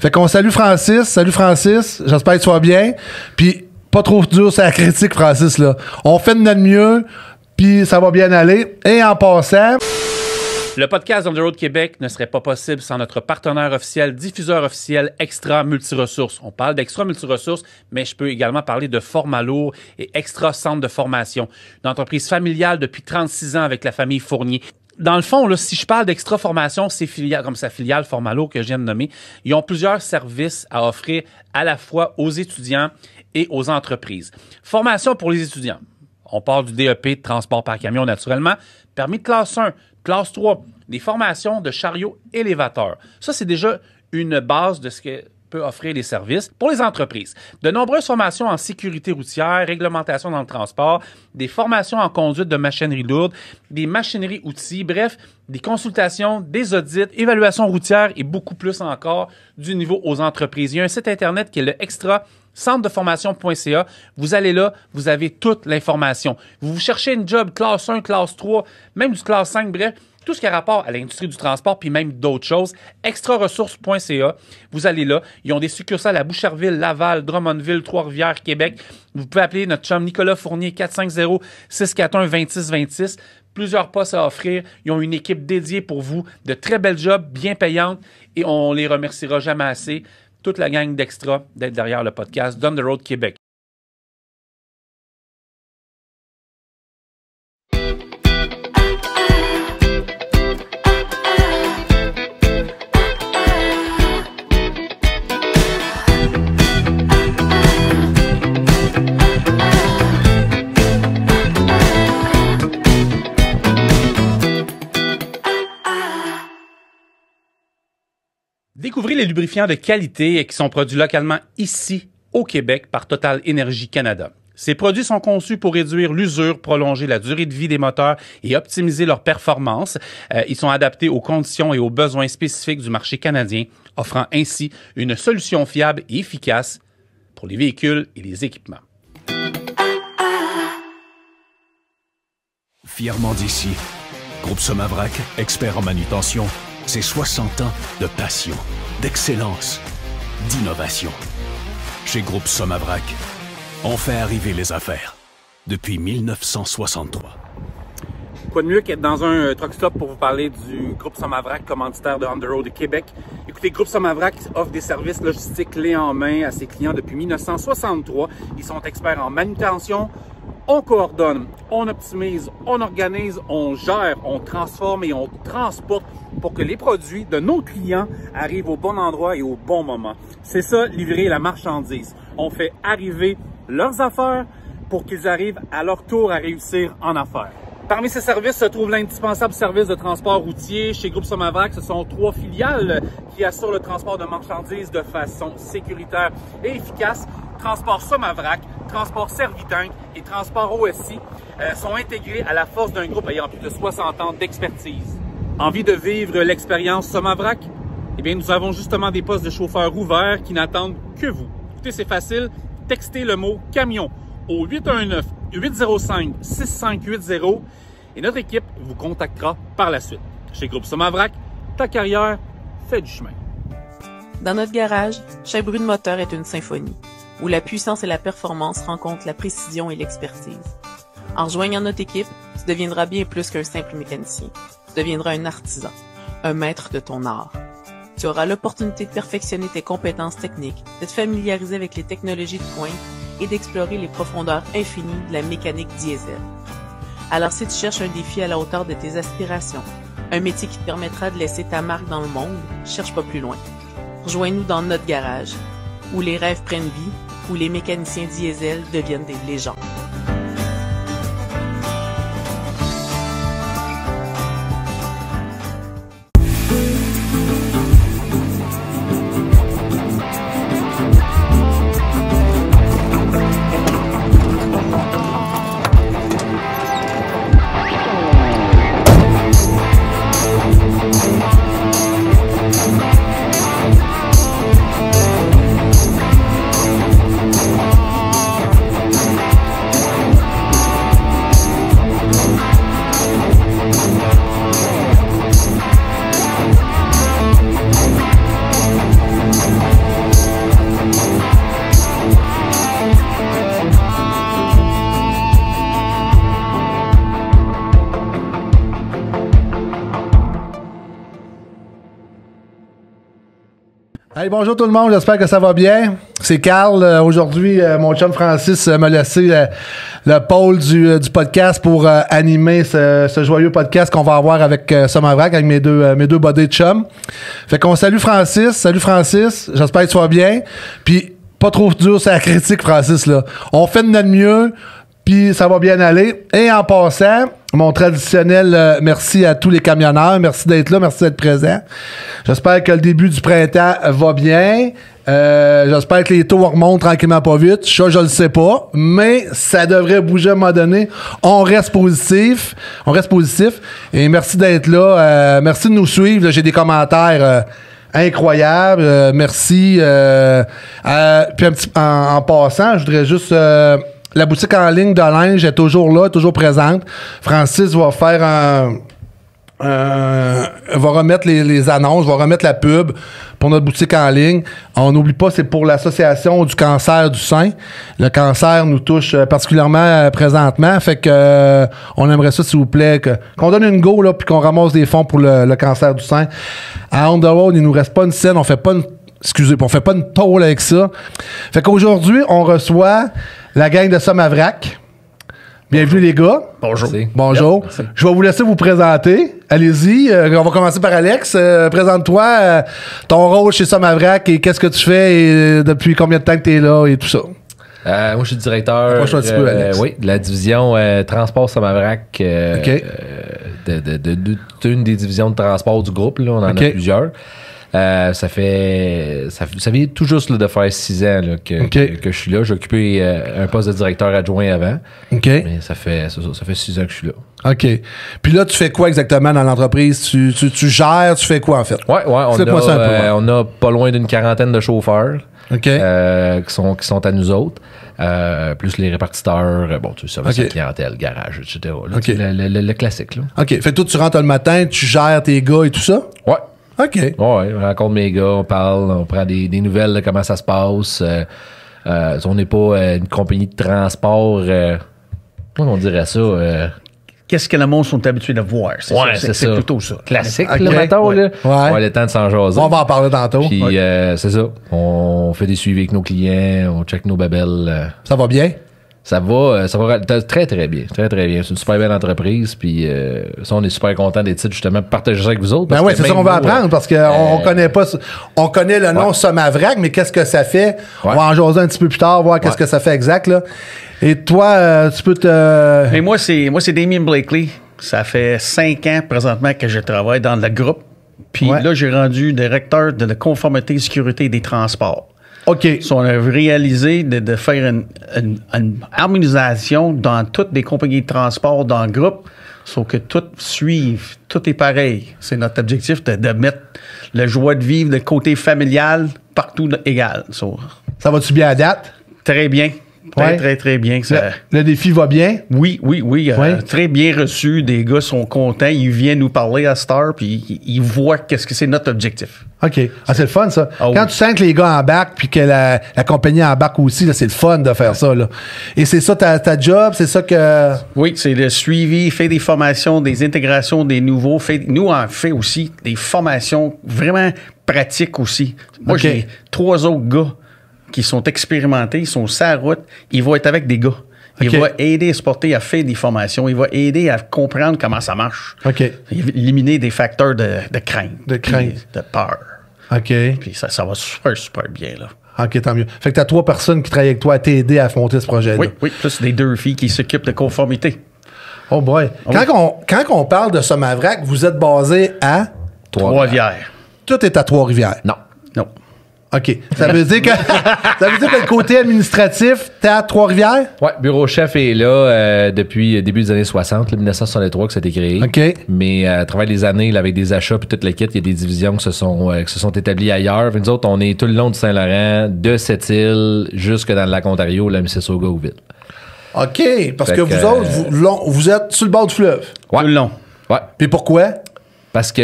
Fait qu'on salue Francis. Salut Francis. J'espère que tu vas bien. Puis pas trop dur, c'est la critique, Francis, là. On fait de notre mieux, puis ça va bien aller. Et en passant... Le podcast On the Road Québec ne serait pas possible sans notre partenaire officiel, diffuseur officiel Extra Multiressources. On parle d'Extra Multiressources, mais je peux également parler de Format Lourd et Extra Centre de formation. Une entreprise familiale depuis 36 ans avec la famille Fournier. Dans le fond, là, si je parle d'Extra Formation, c'est comme sa filiale Format Lourd que je viens de nommer. Ils ont plusieurs services à offrir à la fois aux étudiants et aux entreprises. Formation pour les étudiants. On parle du DEP de transport par camion naturellement. Permis de classe 1, classe 3, des formations de chariot élévateur. Ça, c'est déjà une base de ce que peut offrir les services pour les entreprises. De nombreuses formations en sécurité routière, réglementation dans le transport, des formations en conduite de machinerie lourde, des machineries outils, bref, des consultations, des audits, évaluation routière et beaucoup plus encore du niveau aux entreprises. Il y a un site Internet qui est le Extra centredeformation.ca. Vous allez là, vous avez toute l'information. Vous cherchez une job classe 1, classe 3, même du classe 5, bref, tout ce qui a rapport à l'industrie du transport, puis même d'autres choses, extraressources.ca. Vous allez là. Ils ont des succursales à Boucherville, Laval, Drummondville, Trois-Rivières, Québec. Vous pouvez appeler notre chum Nicolas Fournier, 450-641-2626. Plusieurs postes à offrir. Ils ont une équipe dédiée pour vous, de très belles jobs, bien payantes, et on les remerciera jamais assez. Toute la gang d'Extra d'être derrière le podcast Down the Road Québec. Découvrez les lubrifiants de qualité qui sont produits localement ici, au Québec, par Total Énergie Canada. Ces produits sont conçus pour réduire l'usure, prolonger la durée de vie des moteurs et optimiser leur performance. Ils sont adaptés aux conditions et aux besoins spécifiques du marché canadien, offrant ainsi une solution fiable et efficace pour les véhicules et les équipements. Fièrement d'ici, Groupe Somavrac, expert en manutention, c'est 60 ans de passion, d'excellence, d'innovation. Chez Groupe Somavrac, on fait arriver les affaires depuis 1963. Quoi de mieux qu'être dans un truck stop pour vous parler du Groupe Somavrac, commanditaire de On the Road Québec. Écoutez, Groupe Somavrac offre des services logistiques clés en main à ses clients depuis 1963. Ils sont experts en manutention. On coordonne, on optimise, on organise, on gère, on transforme et on transporte pour que les produits de nos clients arrivent au bon endroit et au bon moment. C'est ça, livrer la marchandise. On fait arriver leurs affaires pour qu'ils arrivent à leur tour à réussir en affaires. Parmi ces services se trouve l'indispensable service de transport routier. Chez Groupe Somavrac, ce sont 3 filiales qui assurent le transport de marchandises de façon sécuritaire et efficace. Transport Somavrac, Transport Servitank et Transport OSI sont intégrés à la force d'un groupe ayant plus de 60 ans d'expertise. Envie de vivre l'expérience Somavrac? Eh bien, nous avons justement des postes de chauffeurs ouverts qui n'attendent que vous. Écoutez, c'est facile. Textez le mot « camion » au 819-805-6580 et notre équipe vous contactera par la suite. Chez Groupe Somavrac, ta carrière fait du chemin. Dans notre garage, chaque bruit de moteur est une symphonie, où la puissance et la performance rencontrent la précision et l'expertise. En rejoignant notre équipe, tu deviendras bien plus qu'un simple mécanicien. Tu deviendras un artisan, un maître de ton art. Tu auras l'opportunité de perfectionner tes compétences techniques, de te familiariser avec les technologies de pointe et d'explorer les profondeurs infinies de la mécanique diesel. Alors si tu cherches un défi à la hauteur de tes aspirations, un métier qui te permettra de laisser ta marque dans le monde, cherche pas plus loin. Rejoins-nous dans notre garage, où les rêves prennent vie, où les mécaniciens diesel deviennent des légendes. Hey, bonjour tout le monde, j'espère que ça va bien. C'est Carl. Aujourd'hui, mon chum Francis m'a laissé le pôle du podcast pour animer ce joyeux podcast qu'on va avoir avec Somavrac, avec mes deux buddies de chum. Fait qu'on salue Francis. Salut Francis, j'espère que tu vas bien. Puis, pas trop dur, c'est la critique, Francis, là. On fait de notre mieux, puis ça va bien aller. Et en passant, mon traditionnel merci à tous les camionneurs. Merci d'être là, merci d'être présent. J'espère que le début du printemps va bien. J'espère que les taux remontent tranquillement pas vite. Ça, je le sais pas, mais ça devrait bouger à un moment donné. On reste positif. Et merci d'être là. Merci de nous suivre. Là, j'ai des commentaires incroyables. Merci. Puis en passant, je voudrais juste... la boutique en ligne de linge est toujours là, toujours présente. Francis va faire va remettre les annonces, va remettre la pub pour notre boutique en ligne. On n'oublie pas, c'est pour l'association du cancer du sein. Le cancer nous touche particulièrement présentement. Fait que on aimerait ça, s'il vous plaît, qu'on donne une go là, puis qu'on ramasse des fonds pour le cancer du sein. À On The Road, il nous reste pas une scène, on fait pas une tôle avec ça. Fait qu'aujourd'hui, on reçoit la gang de Somavrac. Bienvenue les gars. Bonjour. Bonjour. Merci. Je vais vous laisser vous présenter. Allez-y. On va commencer par Alex. Présente-toi ton rôle chez Somavrac et qu'est-ce que tu fais et depuis combien de temps que tu es là et tout ça. Moi, je suis directeur Approche-toi un petit peu, Alex. de la division Transport Somavrac. OK. Une des divisions de transport du groupe. Là, on en a plusieurs. Ça vient tout juste là, de faire 6 ans là, que je suis là. J'ai occupé un poste de directeur adjoint avant. OK. Mais ça fait 6 ans que je suis là. OK. Puis là, tu fais quoi exactement dans l'entreprise? Tu gères, tu fais quoi en fait? Ouais, on a pas loin d'une 40aine de chauffeurs. OK. Qui sont à nous autres. Plus les répartiteurs, service à clientèle, garage, etc. Là, OK. Le classique. Là. OK. Fait que toi, tu rentres le matin, tu gères tes gars et tout ça? Ouais. OK. Ouais, on rencontre mes gars, on parle, on prend des nouvelles de comment ça se passe. On n'est pas une compagnie de transport. Comment on dirait ça? Qu'est-ce que le monde sont habitués de voir? C'est ça. Plutôt ça. Classique, OK. le matin, là. Ouais. On a le temps de s'en jaser. On va en parler tantôt. Puis, c'est ça. On fait des suivis avec nos clients, on check nos babelles. Ça va bien? Ça va très, très bien. Très, très bien. C'est une super belle entreprise. Puis, ça, on est super content d'être ici, justement, de partager ça avec vous autres. Ben oui, c'est ça qu'on va apprendre parce qu'on connaît pas. On connaît le nom Somavrac, mais qu'est-ce que ça fait? On va en jaser un petit peu plus tard, voir qu'est-ce que ça fait exact, là. Et toi, tu peux te. Mais moi, c'est Damien Blakely. Ça fait 5 ans présentement que je travaille dans le groupe. Puis là, j'ai rendu directeur de la conformité et sécurité des transports. OK. So, on a réalisé de faire une harmonisation dans toutes les compagnies de transport dans le groupe, sauf que tout suive, tout est pareil. C'est notre objectif de mettre la joie de vivre, le côté familial, partout égal. So, Ça va-tu bien à date? très bien. Très bien. Le défi va bien? Oui. Très bien reçu. Des gars sont contents. Ils viennent nous parler à Star, puis ils voient qu'est-ce que c'est notre objectif. OK. Ah, c'est le fun, ça. Ah, Quand oui. tu sens que les gars embarquent puis que la compagnie embarque aussi, là, c'est le fun de faire ça, là. Et c'est ça ta job? C'est ça que... Oui, c'est le suivi, fait des formations, des intégrations des nouveaux. Nous, on fait aussi des formations vraiment pratiques aussi. Moi, OK. j'ai 3 autres gars qui sont expérimentés, ils sont sur la route, ils vont être avec des gars. Il OK. va aider à se porter à faire des formations, il va aider à comprendre comment ça marche. OK. Éliminer des facteurs de crainte. De crainte. puis de peur. OK. Puis ça va super bien, là. OK, tant mieux. Fait que t'as 3 personnes qui travaillent avec toi à t'aider à affronter ce projet-là. Oui, plus des 2 filles qui s'occupent de conformité. Oh boy. Quand on parle de Somavrac, vous êtes basé à... Trois-Rivières. Tout est à Trois-Rivières. Non. OK. Ça veut dire que le côté administratif, t'es à Trois-Rivières? Ouais, Bureau Chef est là depuis début des années 60, là, 1963 que ça a été créé. OK. Mais à travers les années, là, avec des achats puis toute la kit, il y a des divisions qui se sont établies ailleurs. Puis nous autres, on est tout le long du Saint-Laurent, de Sept-Îles jusque dans le lac Ontario, la Mississauga ou Ville. OK. Parce Fait que que, vous autres, vous êtes sur le bord du fleuve. Ouais. Tout le long. Ouais. Puis pourquoi? Parce que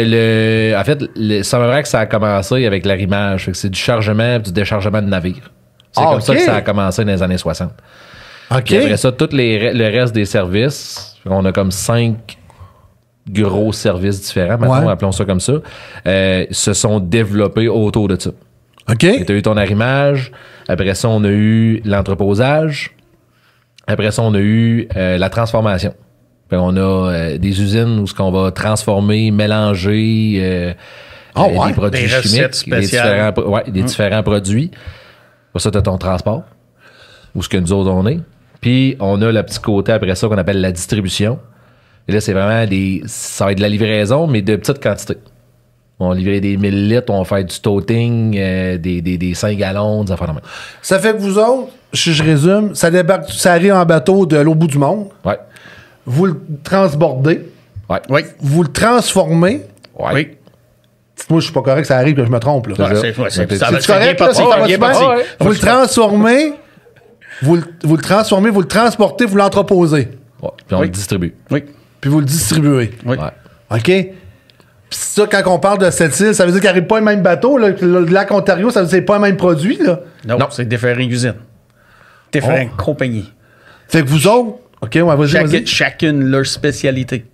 ça me vrai que ça a commencé avec l'arrimage. Fait que c'est du chargement et du déchargement de navires. C'est comme ça que ça a commencé dans les années 60. OK. Puis après ça, le reste des services, on a comme 5 gros services différents, maintenant, Ouais. appelons ça comme ça, se sont développés autour de ça. OK. Tu as eu ton arrimage. Après ça, on a eu l'entreposage. Après ça, on a eu la transformation. Puis on a des usines où ce qu'on va transformer, mélanger des produits des chimiques, spéciales. des différents produits. Pour ça, tu as ton transport, où ce que nous autres on est. Puis on a le petit côté après ça qu'on appelle la distribution. Et là, c'est vraiment ça va être de la livraison, mais de petites quantités. On va livrer des 1000 litres, on va faire du toting, des 5 gallons, des affaires de même. Ça fait que vous autres, je résume, ça débarque, ça arrive en bateau de l'autre bout du monde. Ouais. Vous le transbordez. Ouais. Oui. Vous le transformez. Ouais. Oui. Moi, je suis pas correct, ça arrive que je me trompe. Là. Ouais, C'est C'est correct, là, c'est bien parti. Vous le transformez, vous le transformez, vous le transportez, vous l'entreposez. Ouais. Puis on le distribue. Oui. Puis vous le distribuez. Oui. Ouais. OK? Puis ça, quand on parle de cette île, ça veut dire qu'il n'arrive pas le même bateau. Là. Le lac Ontario, ça veut dire que c'est pas le même produit. Là. Non, c'est différentes usines. Différentes compagnies. Fait que vous autres, OK, ouais, vas-y. Chacune leur spécialité.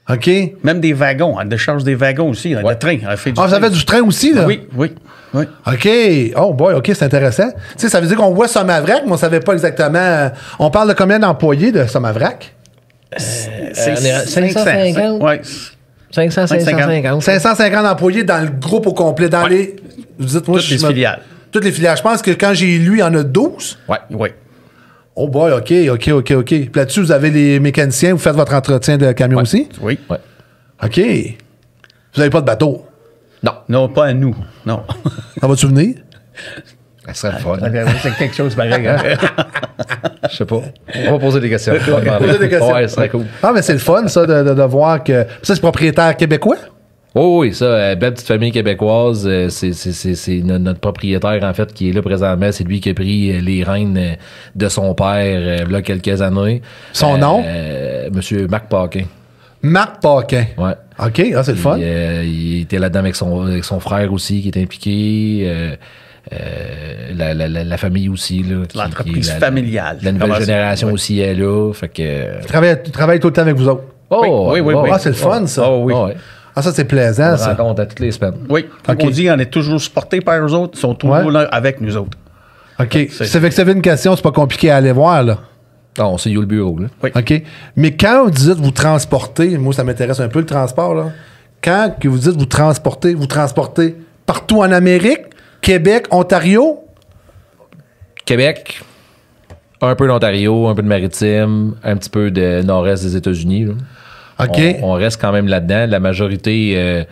OK. Même des wagons, elle décharge des wagons aussi, de train. Elle fait du Ah, vous avez du train aussi, là? Oui. OK. Oh boy, OK, c'est intéressant. Tu sais, ça veut dire qu'on voit Somavrac, mais on savait pas exactement. On parle de combien d'employés de Somavrac? C'est 550. Oui. 550. 550 employés dans le groupe au complet, dans les. Vous dites, moi, Toutes les filiales. Toutes les filiales. Je pense que quand j'ai lu, il y en a 12. Oui. Oh boy, OK. Puis là-dessus, vous avez les mécaniciens, vous faites votre entretien de camion aussi? Oui. Ouais. OK. Vous n'avez pas de bateau. Non, pas à nous. Non. Ça va-tu venir? Ça serait le fun. C'est quelque chose pareil. Hein? Je sais pas. On va poser des questions. Poser des questions. Ouais, ce serait cool. Ah, mais c'est le fun, ça, de voir que. Ça, c'est propriétaire québécois? Oh, oui, ça, belle petite famille québécoise, c'est notre propriétaire, en fait, qui est là présentement. C'est lui qui a pris les rênes de son père, là, quelques années. Son nom? Monsieur Marc Paquin. Marc Paquin. Ouais. OK, c'est le fun. Il était là-dedans avec son frère aussi, qui est impliqué. La famille aussi. L'entreprise familiale. La nouvelle génération aussi est là. Fait que. Il travaille tout le temps avec vous autres. Oh, oui. Ah, c'est le fun, ça. Oh, oui. Ouais. Ah, ça, c'est plaisant, On ça. rencontre à toutes les semaines. Oui. Quand on dit on est toujours supportés par eux autres, ils sont toujours là avec nous autres. OK. Ça fait que ça fait une question, c'est pas compliqué à aller voir, là. Non, c'est où le bureau, là. Oui. OK. Mais quand vous dites vous transportez, moi, ça m'intéresse un peu le transport, là. Quand que vous dites vous transportez partout en Amérique, Québec, Ontario? Québec, un peu d'Ontario, un peu de Maritime, un petit peu de nord-est des États-Unis. Là. OK. On reste quand même là-dedans. La majorité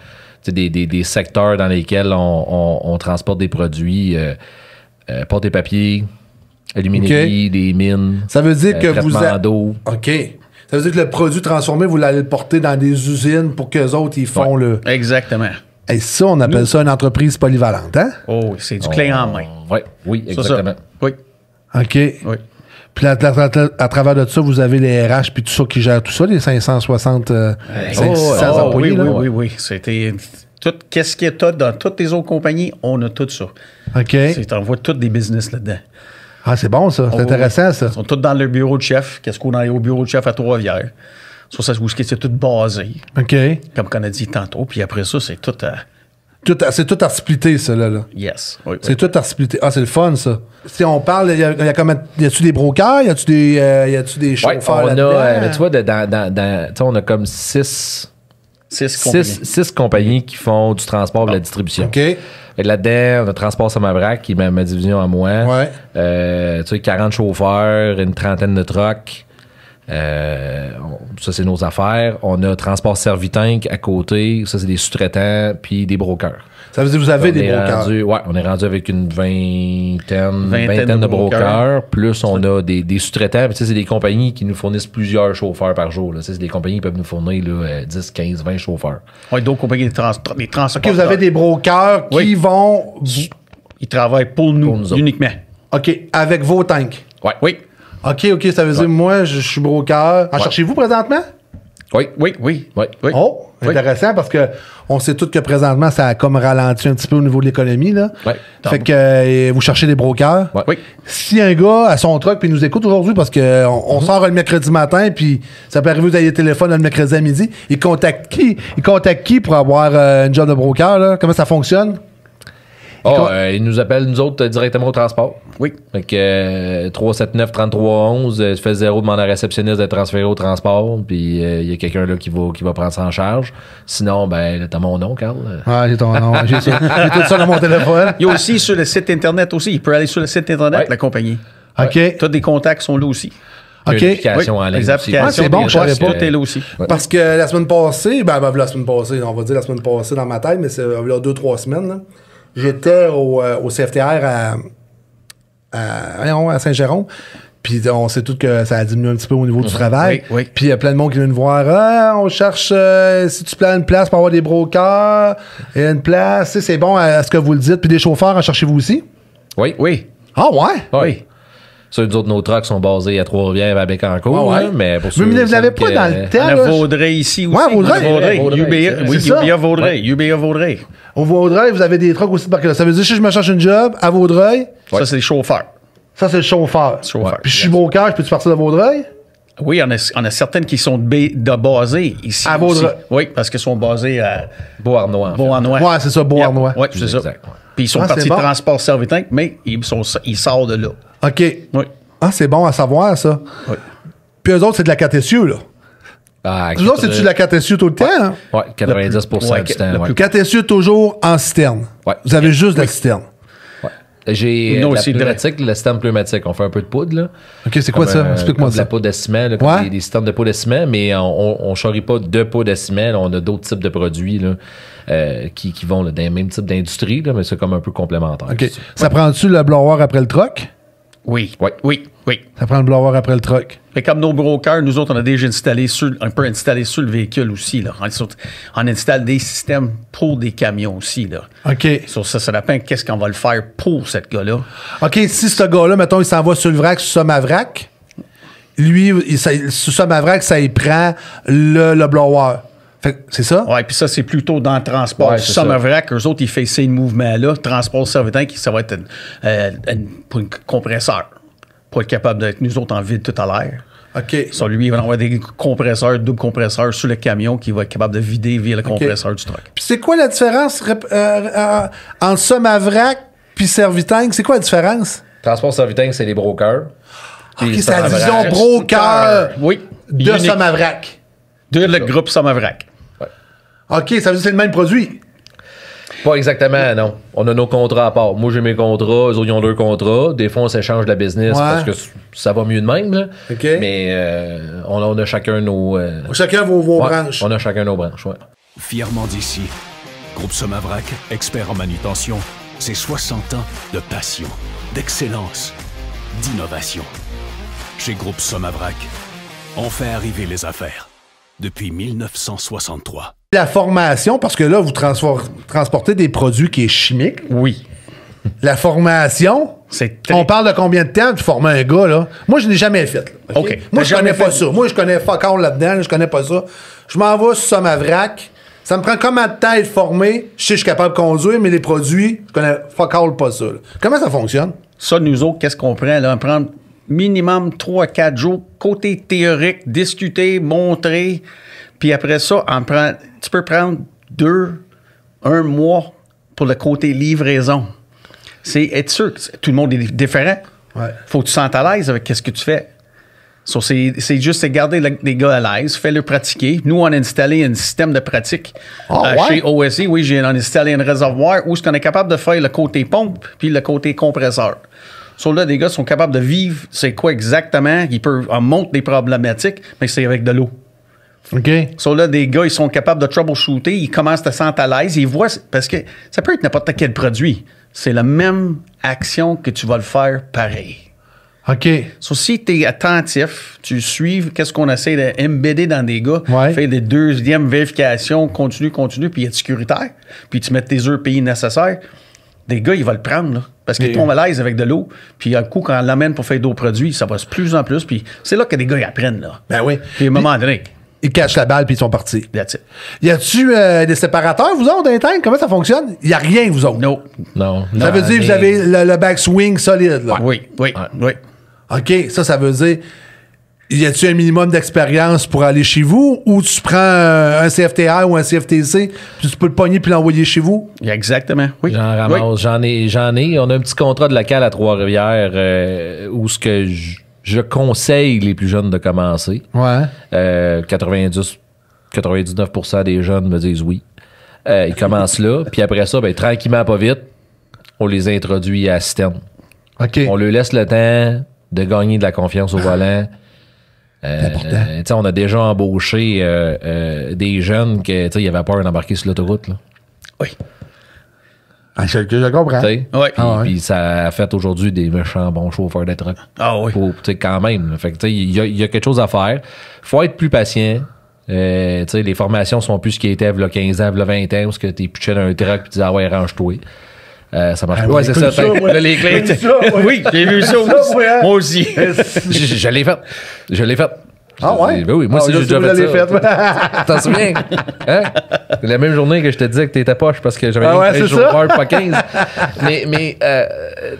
des secteurs dans lesquels on transporte des produits, porte et papier, aluminerie, des mines, Ça veut dire que vous traitement d'eau. OK. Ça veut dire que le produit transformé, vous l'allez le porter dans des usines pour qu'eux autres, ils font le... Exactement. Et ça, on appelle ça une entreprise polyvalente, hein? Oh, c'est du clé en main. Oui, C'est exactement. ça. Oui. OK. Oui. Puis à travers de ça, vous avez les RH puis tout ça qui gère tout ça, les 560 600 employés. là. Oui. C'était tout. Qu'est-ce qu'il y a dans toutes les autres compagnies? On a tout ça. OK. On voit tous des business là-dedans. Ah, c'est bon, ça. C'est intéressant, ça. Ils sont tous dans leur bureau de chef. Qu'est-ce qu'on a au bureau de chef à Trois-Rivières? Sur ça, c'est tout basé, OK. comme on a dit tantôt. Puis après ça, c'est tout à... C'est tout à splitter, ça, là. Yes. Oui, C'est tout à splitter. Ah, c'est le fun, ça. Si on parle, y a-tu des brokers? Y a-tu des Ouais, chauffeurs on là-dedans? a, mais tu vois, tu sais, on a comme six compagnies qui font du transport et de la distribution. OK. Et là-dedans, on a Transport Somavrac, qui est ma division à moi. Ouais. Tu sais, 40 chauffeurs, une trentaine de trucks. Ça, c'est nos affaires. On a Transport Servitank à côté. Ça, c'est des sous-traitants puis des brokers. Ça veut dire que vous avez des brokers. On est rendu avec une vingtaine de brokers. Plus on a des sous-traitants. Puis, c'est des compagnies qui nous fournissent plusieurs chauffeurs par jour. Là. C'est des compagnies qui peuvent nous fournir là, 10, 15, 20 chauffeurs. Oui, d'autres compagnies de transport. OK, vous avez des brokers qui vont... Ils travaillent pour nous uniquement. OK, avec vos tanks. Ouais. Oui. OK, ça veut dire, moi, je suis broker. En cherchez-vous présentement? Oui. Oh, intéressant, parce que on sait tous que présentement, ça a comme ralenti un petit peu au niveau de l'économie, là. Ouais. Fait que vous cherchez des brokers. Ouais. Oui. Si un gars a son truck puis nous écoute aujourd'hui, parce que on sort le mercredi matin, puis ça peut arriver, vous avez le téléphone le mercredi à midi, il contacte qui? Il contacte qui pour avoir une job de broker, là? Comment ça fonctionne? Ils nous appellent, nous autres, directement au transport. Oui. Fait que 379-3311, tu fais 0, demande à la réceptionniste d'être transféré au transport, puis il y a quelqu'un là qui va prendre ça en charge. Sinon, ben, t'as mon nom, Carl. Ouais, j'ai ton nom. J'ai ça. J'ai tout ça dans mon téléphone. Il y a aussi sur le site Internet aussi. Il peut aller sur le site Internet, la compagnie. OK. Tous des contacts sont là aussi. OK. Une application en ligne. Les applications, c'est bon, je savais pas. tout est là aussi. Parce que la semaine passée, la semaine passée, on va dire la semaine passée dans ma tête, mais c'est il y a 2-3 semaines, là, j'étais au CFTR à Saint-Jérôme. Puis on sait tous que ça a diminué un petit peu au niveau du travail. Oui. Puis il y a plein de monde qui vient nous voir. On cherche, si tu plans une place pour avoir des brokers, il y a une place. C'est bon à ce que vous le dites. Puis des chauffeurs, en cherchez-vous aussi? Oui. Oui. Ah ouais? Oui. Ça, nous autres, nos trucks sont basés à Trois-Rivières, à Bécancour. Ah ouais? Là, mais pour ceux Mais vous l'avez pas dans le temps. On a là, Vaudreuil ici aussi. Ouais, Vaudreuil. UBA, oui, C'est ça. UBA Vaudreuil. UBA Vaudreuil. Au Vaudreuil, vous avez des trucks aussi de parc. Ça veut dire que si je me cherche une job à Vaudreuil, Ça, c'est les chauffeurs. ça, c'est le chauffeur. Chauffeur. Puis je suis broker, je peux-tu partir de Vaudreuil? Oui, on a certaines qui sont de basées ici. À Vaudreuil. aussi. Oui, parce qu'elles sont basées à Beauharnois. Beauharnois. Ouais, c'est ça, Beauharnois. Oui, c'est ça. Exact, ouais. Puis ils sont Ah, partis c'est de bon. transport Servitank, mais ils sortent de là. OK. Oui. Ah, c'est bon à savoir, ça. Oui. Puis eux autres, c'est de la 4 SU, là. Ah, Eux autres, c'est-tu de la 4 SU tout le temps? Hein? Ouais, 90% Ouais, du temps. le ouais. plus- 4 SU toujours en citerne. Ouais. Vous avez juste de la citerne. J'ai Nous la aussi, pneumatique, le système pneumatique. On fait un peu de poudre, là. OK, c'est quoi Comme, ça? Explique-moi comme de la ça. poudre de ciment, là, comme Ouais. des systèmes de poudre de ciment, mais on ne charrie pas de poudre de ciment. Là, on a d'autres types de produits là, qui vont là, dans le même type d'industrie, là, mais c'est comme un peu complémentaire. OK. Ça prend-tu le blower après le truck? Oui. Ouais. Oui. Oui. Ça prend le blower après le truck. Mais comme nos brokers, nous autres, on a déjà un peu installé sur le véhicule aussi. Là. On installe des systèmes pour des camions aussi. Là. OK. Sur ça dépend qu'est-ce qu'on va le faire pour ce gars-là. OK, si ce gars-là, mettons, il s'en va sur le vrac, sur Somavrac, lui, sur Somavrac, ça y prend le blower. Fait que c'est ça? Oui, puis ça, c'est plutôt dans le transport. Ouais, c'est Somavrac, eux autres, ils font ces mouvements-là. Transport Servitank, ça va être pour un compresseur. Pour être capable d'être nous autres en vide tout à l'air. OK. Ça, lui, il va avoir des compresseurs, double compresseurs sur le camion qui va être capable de vider via le compresseur du truck. Puis c'est quoi la différence entre Somavrac puis Servitank? C'est quoi la différence? Transport Servitank, c'est les brokers. OK, Puis c'est la Somavrac, division broker Oui. de Unique. Somavrac. De le groupe Somavrac. OK, ça veut dire que c'est le même produit. Pas exactement, non. On a nos contrats à part. Moi, j'ai mes contrats, eux autres, ils ont leurs contrats. Des fois, on s'échange la business Ouais. parce que ça va mieux de même. Là. OK. Mais on a chacun nos... Chacun vos ouais, branches. On a chacun nos branches, ouais. Fièrement d'ici, Groupe Somavrac, expert en manutention, c'est 60 ans de passion, d'excellence, d'innovation. Chez Groupe Somavrac, on fait arriver les affaires depuis 1963. La formation, parce que là, vous transportez des produits qui est chimique. Oui. La formation, C'est très... on parle de combien de temps de former un gars, là? Moi, je n'ai jamais fait. Là, OK. Moi, T'as je connais jamais pas fait? ça. Moi, je connais fuck all là-dedans. Je connais pas ça. Je m'en vais sur Somavrac. Ça me prend combien de temps à être formé? Je sais que je suis capable de conduire, mais les produits, je connais fuck all pas ça. Là. Comment ça fonctionne? Ça, nous autres, qu'est-ce qu'on prend? Là? On prend minimum 3-4 jours, côté théorique, discuter, montrer. Puis après ça, tu peux prendre 1 mois pour le côté livraison. C'est être sûr que tout le monde est différent. Ouais. Faut que tu te sentes à l'aise avec ce que tu fais. So, c'est juste garder les gars à l'aise, fais-le pratiquer. Nous, on a installé un système de pratique Ah, ouais? chez OSI. Oui, on a installé un réservoir où on est capable de faire le côté pompe puis le côté compresseur. So, là, les gars sont capables de vivre c'est quoi exactement. On montre des problématiques, mais c'est avec de l'eau. OK. So, là, des gars, ils sont capables de troubleshooter, ils commencent à se sentir à l'aise, ils voient, parce que ça peut être n'importe quel produit. C'est la même action que tu vas le faire pareil. OK. So, si tu es attentif, tu suis qu'est-ce qu'on essaie d'embedder dans des gars, Ouais. faire des deuxièmes vérifications, continue, puis être sécuritaire, puis tu mets tes EPI nécessaires, des gars, ils vont le prendre, là, parce qu'ils tombent à l'aise avec de l'eau, puis un coup, quand on l'amène pour faire d'autres produits, ça va de plus en plus, puis c'est là que des gars, ils apprennent, là. Ben oui. Puis à un moment donné, Ils cachent la balle puis ils sont partis. that's it. Y a-tu des séparateurs, vous autres, d'un tank? Comment ça fonctionne? Y a rien, vous autres. No. Non. Ça veut dire que vous avez le backswing solide, là. Oui. OK, ça veut dire. y a-tu un minimum d'expérience pour aller chez vous ou tu prends un CFTR ou un CFTC puis tu peux le pogner puis l'envoyer chez vous? Exactement, oui. J'en ramasse, Oui. j'en ai. On a un petit contrat de local à Trois-Rivières où ce que je conseille les plus jeunes de commencer. Ouais. 99% des jeunes me disent oui. Ils commencent là, puis après ça, ben, tranquillement, pas vite, on les introduit à la citerne. OK. On leur laisse le temps de gagner de la confiance au volant. On a déjà embauché des jeunes qui avaient peur d'embarquer sur l'autoroute. Là. Oui. Ah, je comprends. T'sais? Oui. Puis ça a fait aujourd'hui des méchants bons chauffeurs de truck. Ah oui. Quand même. Là. Fait que il y a quelque chose à faire. Faut être plus patient. Les formations sont plus ce qui était il y a 15 ans, il y a 20 ans, où tu es pitché dans un truck et tu dis ah ouais, range-toi. Ça marche pas. Ouais, c'est ça. Là, les clés. Oui, j'ai vu ça aussi. Moi aussi. Je l'ai fait. Je l'ai fait. Ah ouais? Ben oui, moi aussi, j'ai déjà fait ça. T'en souviens? Hein? C'est la même journée que je te disais que t'étais poche parce que j'avais un chauffeur, pas 15. Mais tu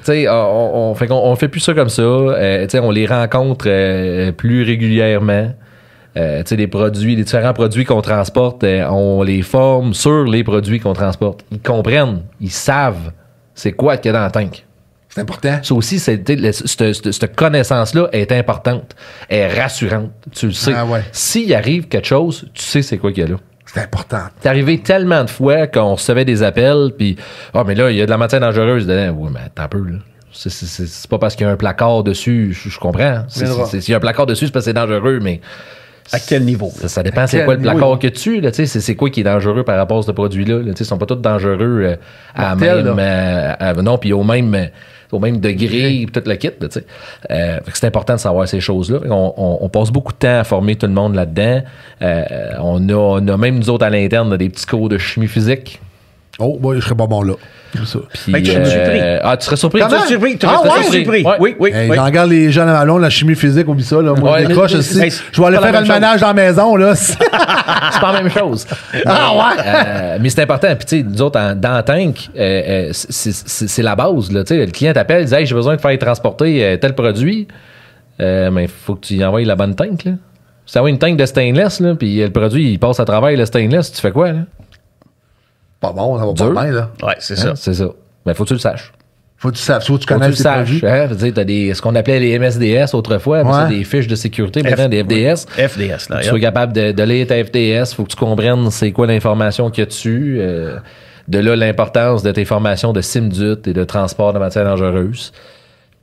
sais, on fait plus ça comme ça. Tu sais, on les rencontre plus régulièrement. Les produits, les différents produits qu'on transporte, on les forme sur les produits qu'on transporte. Ils comprennent, ils savent c'est quoi qu'il y a dans le tank. C'est important. Ça aussi, cette connaissance-là est importante, est rassurante. Tu le sais. Ah ouais. S'il arrive quelque chose, tu sais c'est quoi qu'il y a là. C'est important. C'est arrivé tellement de fois qu'on recevait des appels, puis mais là, il y a de la matière dangereuse dedans. Oui, mais attends un peu, là. C'est pas parce qu'il y a un placard dessus, je comprends. S'il y a un placard dessus, c'est parce que c'est dangereux, mais. À quel niveau? Ça dépend c'est quoi le placard que tu là, c'est quoi qui est dangereux par rapport à ce produit-là. Là, ils sont pas tous dangereux à même non, puis au même degré, tout le kit. C'est important de savoir ces choses-là. On passe beaucoup de temps à former tout le monde là-dedans. On a même nous autres à l'interne des petits cours de chimie physique. Oh, moi, je serais pas bon là. Comme ça. Puis, tu serais surpris. Tu serais surpris. Comment? Tu serais surpris. Ouais. Oui. J'en regarde les jeunes à Malon, la chimie physique, oublie ça. Là. Moi, je décroche aussi. Je vais aller faire le ménage dans la maison. Là. C'est pas la même chose. Mais c'est important. Puis, tu sais, nous autres, dans le tank, c'est la base. Là, le client t'appelle, dit hey, j'ai besoin de faire transporter tel produit. Mais il faut que tu y envoies la bonne tank. Là. Si tu envoies une tank de stainless, là, puis le produit il passe à travers le stainless, tu fais quoi? Là? Pas bon, ça va Dur. pas bien. Là. Oui, c'est ça. C'est ça. Mais faut que tu le saches. Faut que tu saches. Faut que tu Faut que connaisses tu le saches. Hein? T'as ce qu'on appelait les MSDS autrefois, mais c'est des fiches de sécurité, maintenant des FDS. FDS, là. Tu sois capable de lire ta FDS, faut que tu comprennes c'est quoi l'information qu'il y a dessus. De là, l'importance de tes formations de SIMDUT et de transport de matières dangereuses.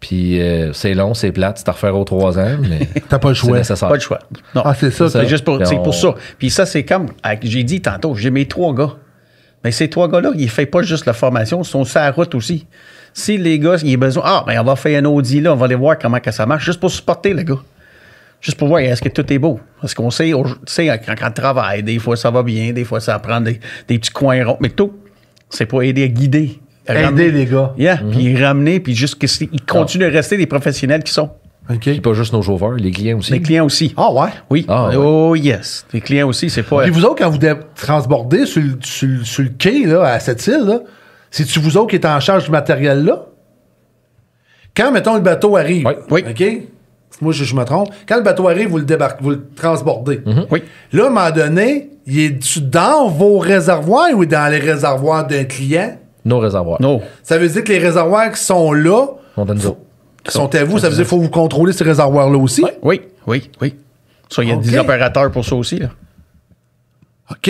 Puis c'est long, c'est plate, c'est à refaire aux 3 ans, mais T'as pas le choix. c'est nécessaire. Pas de choix. Non. Ah, c'est ça. C'est ça. C'est juste pour, Puis c'est pour ça. Puis ça, c'est comme, j'ai dit tantôt, j'ai mes 3 gars. Mais ces 3 gars-là, ils ne font pas juste la formation, ils sont sur la route aussi. Si les gars, ils ont besoin, on va faire un Audi là, on va aller voir comment que ça marche, juste pour supporter le gars. Juste pour voir, est-ce que tout est beau? Parce qu'on sait, quand on travaille, des fois ça va bien, des fois ça prend des petits coins ronds, mais tout, c'est pour aider à guider. Aider les gars. Puis ramener, puis juste qu'ils continuent de rester des professionnels qui sont. OK. Puis pas juste nos chauffeurs, les clients aussi. Les clients aussi. Ah ouais? Oui. Ah, ouais. Oh yes. Les clients aussi, c'est pas... Puis vous autres, quand vous transbordez sur le quai là, à cette île, là, c'est-tu vous autres qui êtes en charge du matériel là? Quand, mettons, le bateau arrive, Oui. OK? Moi, je me trompe. Quand le bateau arrive, vous le transbordez. Oui. Là, à un moment donné, il est dans vos réservoirs ou dans les réservoirs d'un client? Nos réservoirs. Non. Ça veut dire que les réservoirs qui sont là, On donne nous autres. qui sont à vous, ça veut dire qu'il faut vous contrôler ces réservoirs-là aussi? Oui. Ça, il y a des opérateurs pour ça aussi, là. OK.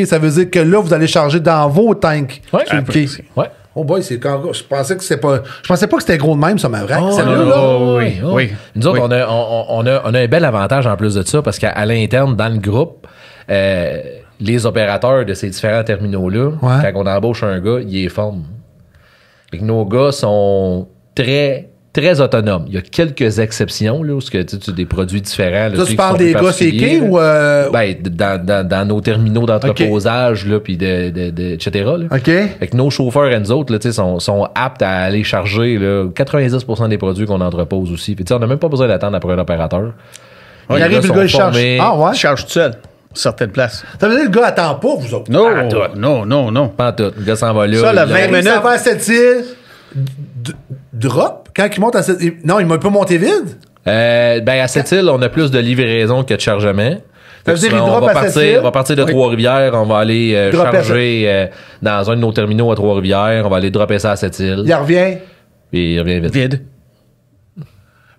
Ça veut dire que là, vous allez charger dans vos tanks. Ouais. Sur le quai. Ouais. Oh boy, c'est quand je pensais que c'était pas. Je pensais pas que c'était gros de même, ça, ma vraie. Oui. Nous autres, on a un bel avantage en plus de ça parce qu'à l'interne, dans le groupe, les opérateurs de ces différents terminaux-là, quand on embauche un gars, ils les forment. Fait que nos gars sont très, très autonomes. Il y a quelques exceptions, là, où tu as des produits différents. Là, Ça, tu parles des gars séqués ou. Ben, dans nos terminaux d'entreposage, là, puis etc. Là. OK. Fait que nos chauffeurs et nous autres, là, sont aptes à aller charger là, 90% des produits qu'on entrepose aussi. Puis, on n'a même pas besoin d'attendre après un opérateur. Il arrive, le gars, il charge. Ah ouais? Il charge tout seul, certaines places. Ça veut dire que le gars attend pas, vous autres. Non. Pas en tout. Le gars s'en va là. Ça, la il 20 arrive. minutes. Ça va à cette île. Drop. Quand il monte à cette île. Non, il peut monter vide. À cette île, on a plus de livraison que de chargement. Ça veut dire, il on drop à cette île? on va partir de Trois-Rivières, on va aller charger dans un de nos terminaux à Trois-Rivières, on va aller dropper ça à cette île. Il revient. Puis il revient vite. Vide.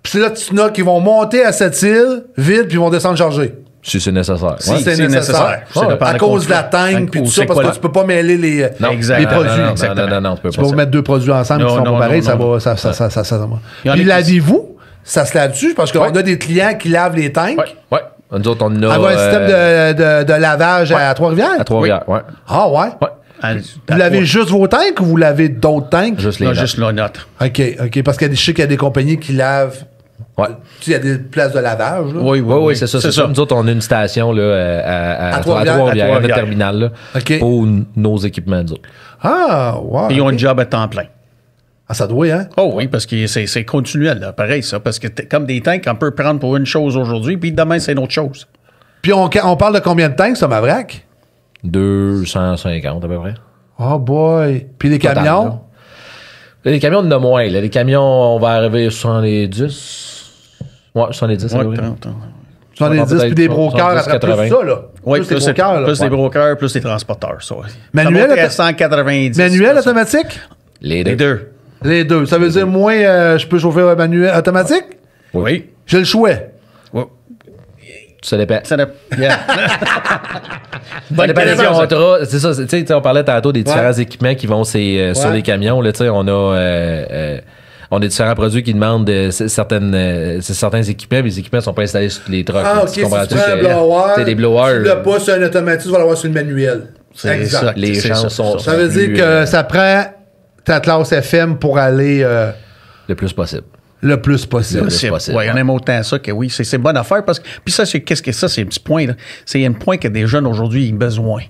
Puis c'est là, tu n'as qui vont monter à cette île, vide, puis ils vont descendre charger. Si c'est nécessaire. Si Ouais. c'est c'est nécessaire. nécessaire. Ça dépend À de cause de la contrat. tank, puis Ou tout c'est ça, parce quoi que tu peux pas mêler les Exactement. produits. Non, tu peux Tu pas peux ça. mettre deux produits ensemble Non, qui sont non, pas pareils, non, ça non. va. Ça va. Il y en a Puis qui- lavez-vous, ça se lave dessus, parce qu'on a des clients qui lavent les tanks. Ouais. Nous autres, on a. Avoir un système de lavage à Trois-Rivières? À Trois-Rivières, ouais. Ah ouais? Vous lavez juste vos tanks ou vous lavez d'autres tanks? Juste les Non, notes. juste la note. OK, parce qu'il y a des, je sais qu'il y a des compagnies qui lavent. Ouais. Tu sais, il y a des places de lavage. Là. Oui, c'est ça. Nous autres, on a une station là, à Trois-Rivières, à notre terminal, là, OK. pour nos équipements, nous autres. Ah, wow. Ils ont OK. un job à temps plein. Ah, ça doit, hein? Oh oui, parce que c'est continuel, là, pareil, ça. Parce que comme des tanks, on peut prendre pour une chose aujourd'hui, puis demain, c'est une autre chose. Puis on parle de combien de tanks, ça, Mavrac? 250 à peu près. Oh boy. Puis les Total, camions? là. Les camions, on en a moins. Là. Les camions, on va arriver à 70. Ouais, 70. Ouais, oui. 70, puis des brokers à 70, travers ça, là. Oui, plus les brokers, là. plus les Ouais. brokers, plus les transporteurs, ça. Manuel, Ça monte à 190. Manuel, ça. automatique? Les Les deux. deux. Les deux. Ça veut dire, moi, je peux chauffer un manuel automatique? Oui. J'ai le choix. Oui. Ça dépend. Ça dépend. Yeah. Ça dépend des question, ça. contrats. C'est ça. Tu sais, on parlait tantôt des différents équipements qui vont sur les camions. Là, tu sais, on a différents produits qui demandent certains équipements, mais les équipements ne sont pas installés sur les trucks. Ah, là. OK, Tu si tu prends comprends-tu un que- blower, t'sais, des blowers. tu l'as pas sur un automatique, tu vas l'avoir sur le manuel. C'est Exact. ça. Les C'est chances ça. sont. Ça veut dire plus, que ça prend ta classe FM pour aller le plus possible. le plus possible. possible. Oui, on aime autant ça que oui. C'est une bonne affaire parce que. Puis ça, qu'est-ce que ça? C'est un petit point, là. C'est un point que des jeunes aujourd'hui, ils ont besoin.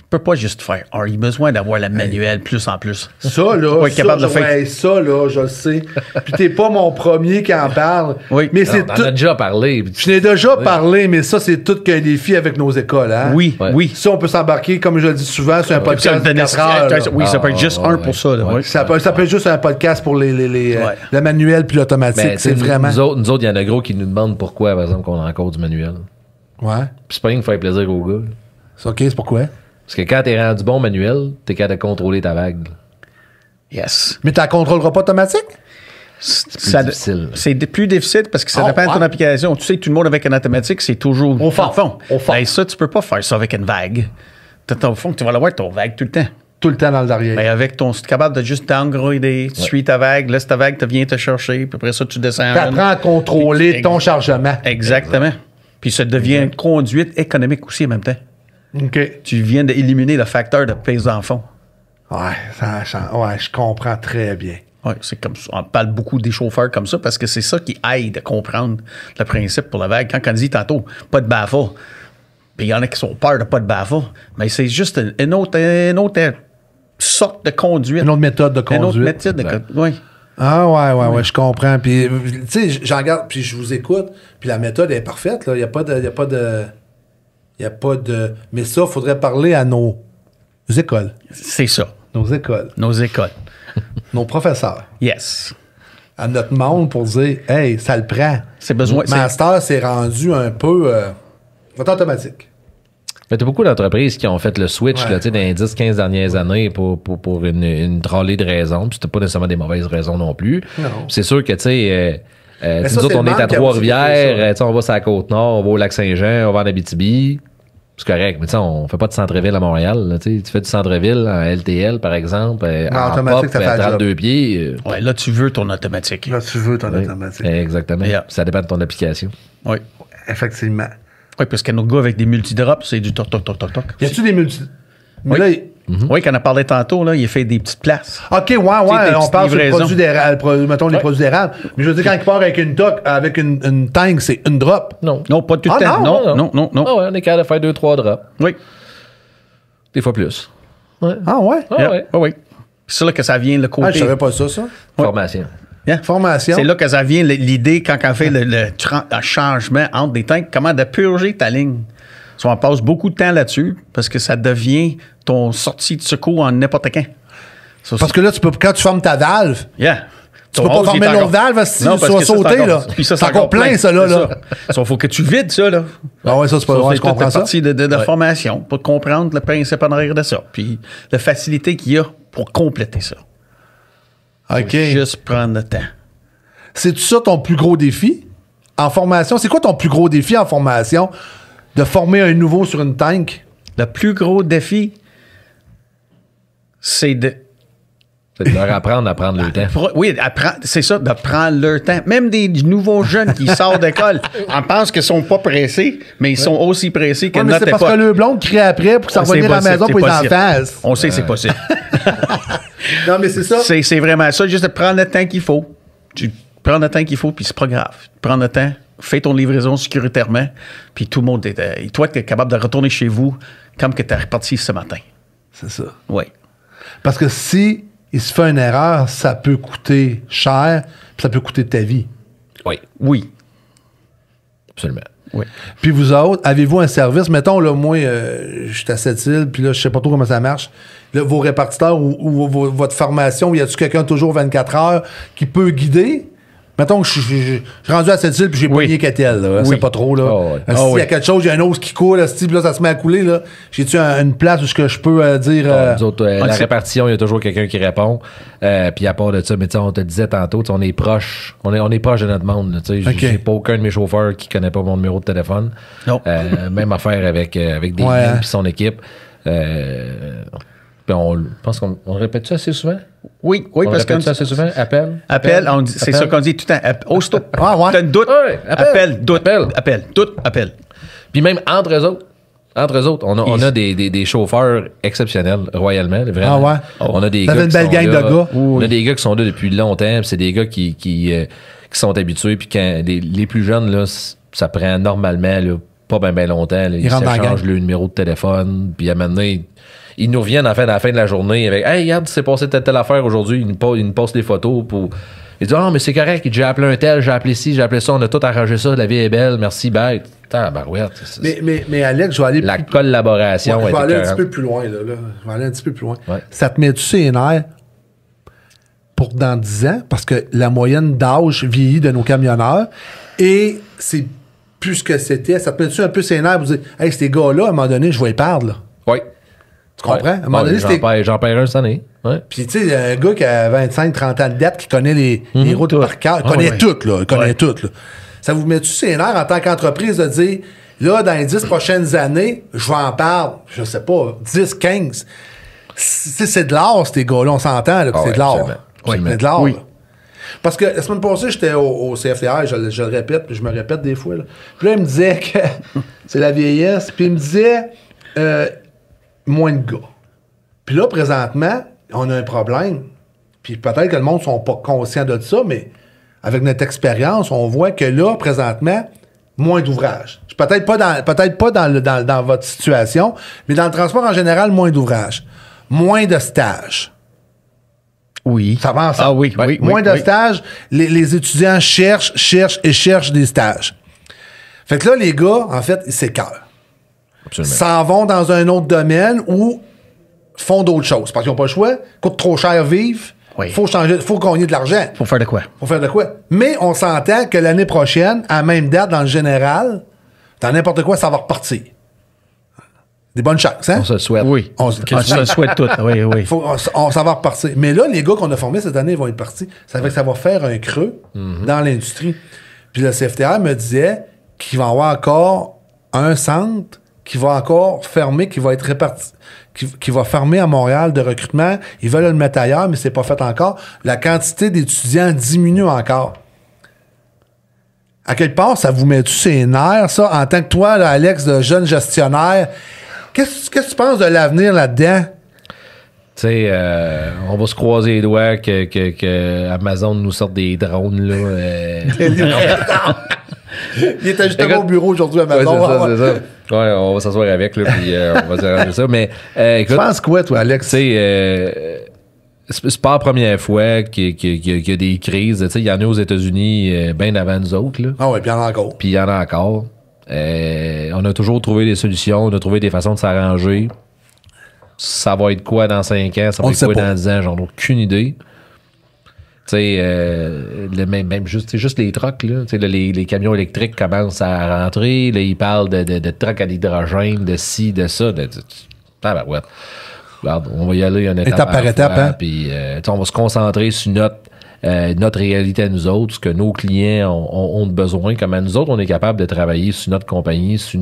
Ils ne peuvent pas juste faire. Alors, ils ont besoin d'avoir la manuelle plus en plus. Ça, là, Pas être capable de faire. ouais, ça, là, je le sais. Puis t'es pas mon premier qui en parle. Oui. Mais c'est On en tout. a déjà parlé. Je n'ai déjà parlé, mais ça, c'est tout qu'un défi avec nos écoles, hein? Oui, Ouais. oui. Ça, on peut s'embarquer, comme je le dis souvent, sur un Puis ça, podcast de 4 heures. là. oui, ça peut être juste un pour ça. Là, oui. Ça peut être juste un podcast pour Ouais. le manuel puis l'automatique. Ben, c'est t'sais, vraiment. Nous autres, il y en a gros qui nous demandent pourquoi, par exemple, qu'on a encore du manuel. Ouais. Puis c'est pas rien de faire plaisir aux gars. Là. C'est OK, c'est pourquoi? Parce que quand t'es rendu bon manuel, t'es capable de contrôler ta vague. Yes. Mais tu la contrôleras pas automatique? C'est difficile. C'est plus difficile parce que ça Ah, dépend de ton ouais. application. Tu sais que tout le monde avec un automatique, c'est toujours Au fond. Au fond. Ben, ça, tu peux pas faire ça avec une vague. Au fond, tu vas l'avoir ton vague tout le temps. Tout le temps dans le derrière. Mais avec ton, si tu es capable de juste downgrader, tu suis ta vague, laisse ta vague, te vient te chercher, puis après ça, tu descends. Tu apprends à contrôler ton chargement. Exactement. Puis ça devient une conduite économique aussi en même temps. OK. Tu viens d'éliminer le facteur de pèse dans le fond. Ouais, ouais, je comprends très bien. Oui, c'est comme ça. On parle beaucoup des chauffeurs comme ça parce que c'est ça qui aide à comprendre le principe pour la vague. Quand on dit tantôt, pas de BAFA, puis il y en a qui sont peur de pas de BAFA, mais c'est juste une autre sorte de conduite. Une autre méthode de conduite. Une autre méthode de conduite, oui. Ah ouais, je comprends. Puis, tu sais, j'en regarde, puis je vous écoute, puis la méthode est parfaite, là. Il n'y a pas de... Mais ça, il faudrait parler à nos écoles. C'est ça. Nos écoles. Nos écoles. Nos professeurs. Yes. À notre monde pour dire, hey, ça le prend. C'est besoin. Master s'est rendu un peu... automatique. Mais t'as beaucoup d'entreprises qui ont fait le switch Ouais. là, tu sais, dans les 10-15 dernières années pour une trolley de raisons. Puis c'était pas nécessairement des mauvaises raisons non plus. Non. C'est sûr que, tu sais, ça, nous autres, c'est on le est à manque à Trois-Rivières, aussi, tu sais, on va sur la Côte-Nord, on va au Lac-Saint-Jean, on va en Abitibi. C'est correct, mais tu sais, on fait pas de centre-ville à Montréal. Là, tu fais du centre-ville en LTL, par exemple, en automatique, pop, ça fait à la 32 pieds. Ouais, là, tu veux ton automatique. Là, tu veux ton Oui. automatique. Exactement. Yeah. Ça dépend de ton application. Oui. Effectivement. Oui, parce que nos gars avec des multidrops, c'est du toc. Y a-tu des multi... Mais là, Oui, qu'on a parlé tantôt, là, il a fait des petites places. OK, ouais, des on petites parle sur le livraisons. produit d'érable, mettons les produits d'érable. Mais je veux dire, quand il part avec une toque, avec une tank, c'est une drop. Non. Non, pas tout le Ah, temps. non, Non. Ah ouais, on est capable de faire 2-3 drops. Oui. Des fois plus. Ah ouais? Ah ouais. Oui. C'est là que ça vient le côté. Ah, je savais pas ça. Formation. Yeah. Formation. C'est là que ça vient l'idée quand on fait le changement entre des tanks, comment de purger ta ligne. So, on passe beaucoup de temps là-dessus parce que ça devient ton sortie de secours en n'importe quand. So, Parce que là, quand tu fermes ta valve, yeah. Tu peux pas former une autre valve si tu vas sauter, là. Puis ça, c'est encore plein, ça, là. Il faut que tu vides ça, là. Ah ouais, ça, c'est pas vrai, je comprends ça. C'est partie de formation pour comprendre le principe en arrière de ça. Puis la facilité qu'il y a pour compléter ça. OK. Juste prendre le temps. C'est-tu ça ton plus gros défi en formation? C'est quoi ton plus gros défi en formation? De former un nouveau sur une tank? Le plus gros défi, c'est de leur apprendre à prendre le temps. Oui, c'est ça, de prendre leur temps. Même des nouveaux jeunes qui sortent d'école, on pense qu'ils sont pas pressés, mais ils sont aussi pressés que notre époque. C'est parce que le blonde crie après pour s'en revenir à la maison pour les enfants. On sait que c'est possible. Non, mais c'est ça. C'est vraiment ça, juste de prendre le temps qu'il faut. Tu prends le temps qu'il faut, puis c'est pas grave. Prends le temps, fais ton livraison sécuritairement, puis tout le monde est... toi, tu es capable de retourner chez vous comme que tu es reparti ce matin. C'est ça. Oui. Parce que si il se fait une erreur, ça peut coûter cher, puis ça peut coûter ta vie. Oui. Oui. Absolument. Oui. Puis vous autres, avez-vous un service? Mettons, là, moi, je suis à Sept-Îles, puis là, je sais pas trop comment ça marche. Là, vos répartiteurs ou votre formation, y a-tu quelqu'un toujours 24 heures qui peut guider? Mettons que je suis rendu à Sept-Îles puis j'ai pogné Catel, là. Oui. C'est pas trop, là. Oh, ouais. S'il y a quelque chose, il y a un os qui coule, puis là, ça se met à couler, là. J'ai-tu une place où je peux dire... Nous autres, la répartition, il y a toujours quelqu'un qui répond. Puis à part de ça, mais on te le disait tantôt, on est proche. On est proche de notre monde. Okay. J'ai pas aucun de mes chauffeurs qui connaît pas mon numéro de téléphone. Non. Même affaire avec des puis son équipe. Puis on pense qu'on répète ça assez souvent. Oui, on parce que ça assez souvent. Appel, c'est ça qu'on dit tout le temps. Oh, stop. Ah, ouais. T'as une doute. Ouais, appel, doute. Appel. Puis même entre eux autres, on a des chauffeurs exceptionnels, royalement. Vraiment. Ah ouais? On a des ça gars fait une belle gang de gars. On a des gars qui sont là depuis longtemps. C'est des gars qui sont habitués. Puis quand les plus jeunes, là, ça prend normalement là, pas bien longtemps. Là, ils s'échangent le numéro de téléphone. Puis à un moment donné, ils nous reviennent à la fin de la journée avec « Hey, regarde, c'est passé telle affaire aujourd'hui. » Ils nous postent des photos pour... Ils disent « Ah, mais c'est correct. J'ai appelé un tel, j'ai appelé ci, j'ai appelé ça. On a tout arrangé ça. La vie est belle. Merci, bye. » Tabarouette. Mais Alex, je vais aller... La collaboration je vais aller un petit peu plus loin. Là. Je vais aller un petit peu plus loin. Ouais. Ça te met-tu ses nerfs pour dans 10 ans? Parce que la moyenne d'âge vieillit de nos camionneurs et c'est plus ce que c'était. Ça te met-tu un peu ses nerfs pour dire « Hey, ces gars-là, à un moment donné, je vais y perdre. » Oui. Tu comprends? À un moment donné, j'en perds un cette année. Ouais. Puis, tu sais, un gars qui a 25-30 ans de date, qui connaît les routes par cœur, connaît toutes, là. Il connaît toutes, là. Ça vous met-tu ses nerfs en tant qu'entreprise de dire, là, dans les 10 prochaines années, je vais en parler, je sais pas, 10, 15. C'est de l'art, ces gars-là. On s'entend, là, que c'est de l'art. Oui, c'est de l'art. Oui. Parce que la semaine passée, j'étais au CFTR, je le répète, puis je me répète des fois, là. Puis là, il me disait que c'est la vieillesse, puis il me disait... moins de gars. Puis là, présentement, on a un problème. Puis peut-être que le monde ne sont pas conscients de ça, mais avec notre expérience, on voit que là, présentement, moins d'ouvrages. Peut-être pas dans votre situation, mais dans le transport en général, moins d'ouvrages. Moins de stages. Oui. Ça va ensemble. Ah oui, oui. Moins de stages. Les étudiants cherchent des stages. Fait que là, les gars, en fait, ils s'écœurent. S'en vont dans un autre domaine ou font d'autres choses. Parce qu'ils n'ont pas le choix. Coûte trop cher vivre. Oui. Faut gagner de l'argent. Faut faire de quoi? Mais on s'entend que l'année prochaine, à la même date, dans le général, dans n'importe quoi, ça va repartir. Des bonnes chances, hein? On se le souhaite. Oui. On se le souhaite tout. Oui. Ça va repartir. Mais là, les gars qu'on a formés cette année, ils vont être partis. Ça fait que ça va faire un creux dans l'industrie. Puis le CFTR me disait qu'il va y avoir encore un centre qui va encore fermer, qui va être réparti, qui va fermer à Montréal de recrutement. Ils veulent le mettre ailleurs, mais c'est pas fait encore. La quantité d'étudiants diminue encore. À quelque part, ça vous met-tu ses nerfs, ça? En tant que toi, là, Alex, de jeune gestionnaire, qu'est-ce que tu penses de l'avenir là-dedans? Tu sais, on va se croiser les doigts que Amazon nous sorte des drones, là. Il était justement au bureau aujourd'hui à Amazon. C'est ça. Ouais, on va s'asseoir avec, là, puis on va s'arranger ça. Mais, écoute. Tu penses quoi, toi, Alex? Tu sais, c'est pas la première fois qu'il y a des crises. Tu sais, il y en a aux États-Unis bien avant nous autres, là. Ah ouais, puis il y en a encore. Puis il y en a encore. On a toujours trouvé des solutions, on a trouvé des façons de s'arranger. Ça va être quoi dans 5 ans? Ça va être quoi dans 10 ans? J'en ai aucune idée. Tu sais, même juste les trucks, là. Tu sais, là, les camions électriques commencent à rentrer. Là, ils parlent de trucks à l'hydrogène, de ci, de ça. Ouais. Regarde, on va y aller étape par étape, hein? Puis, on va se concentrer sur notre réalité à nous autres, ce que nos clients ont besoin. Comment nous autres, on est capable de travailler sur notre compagnie, sur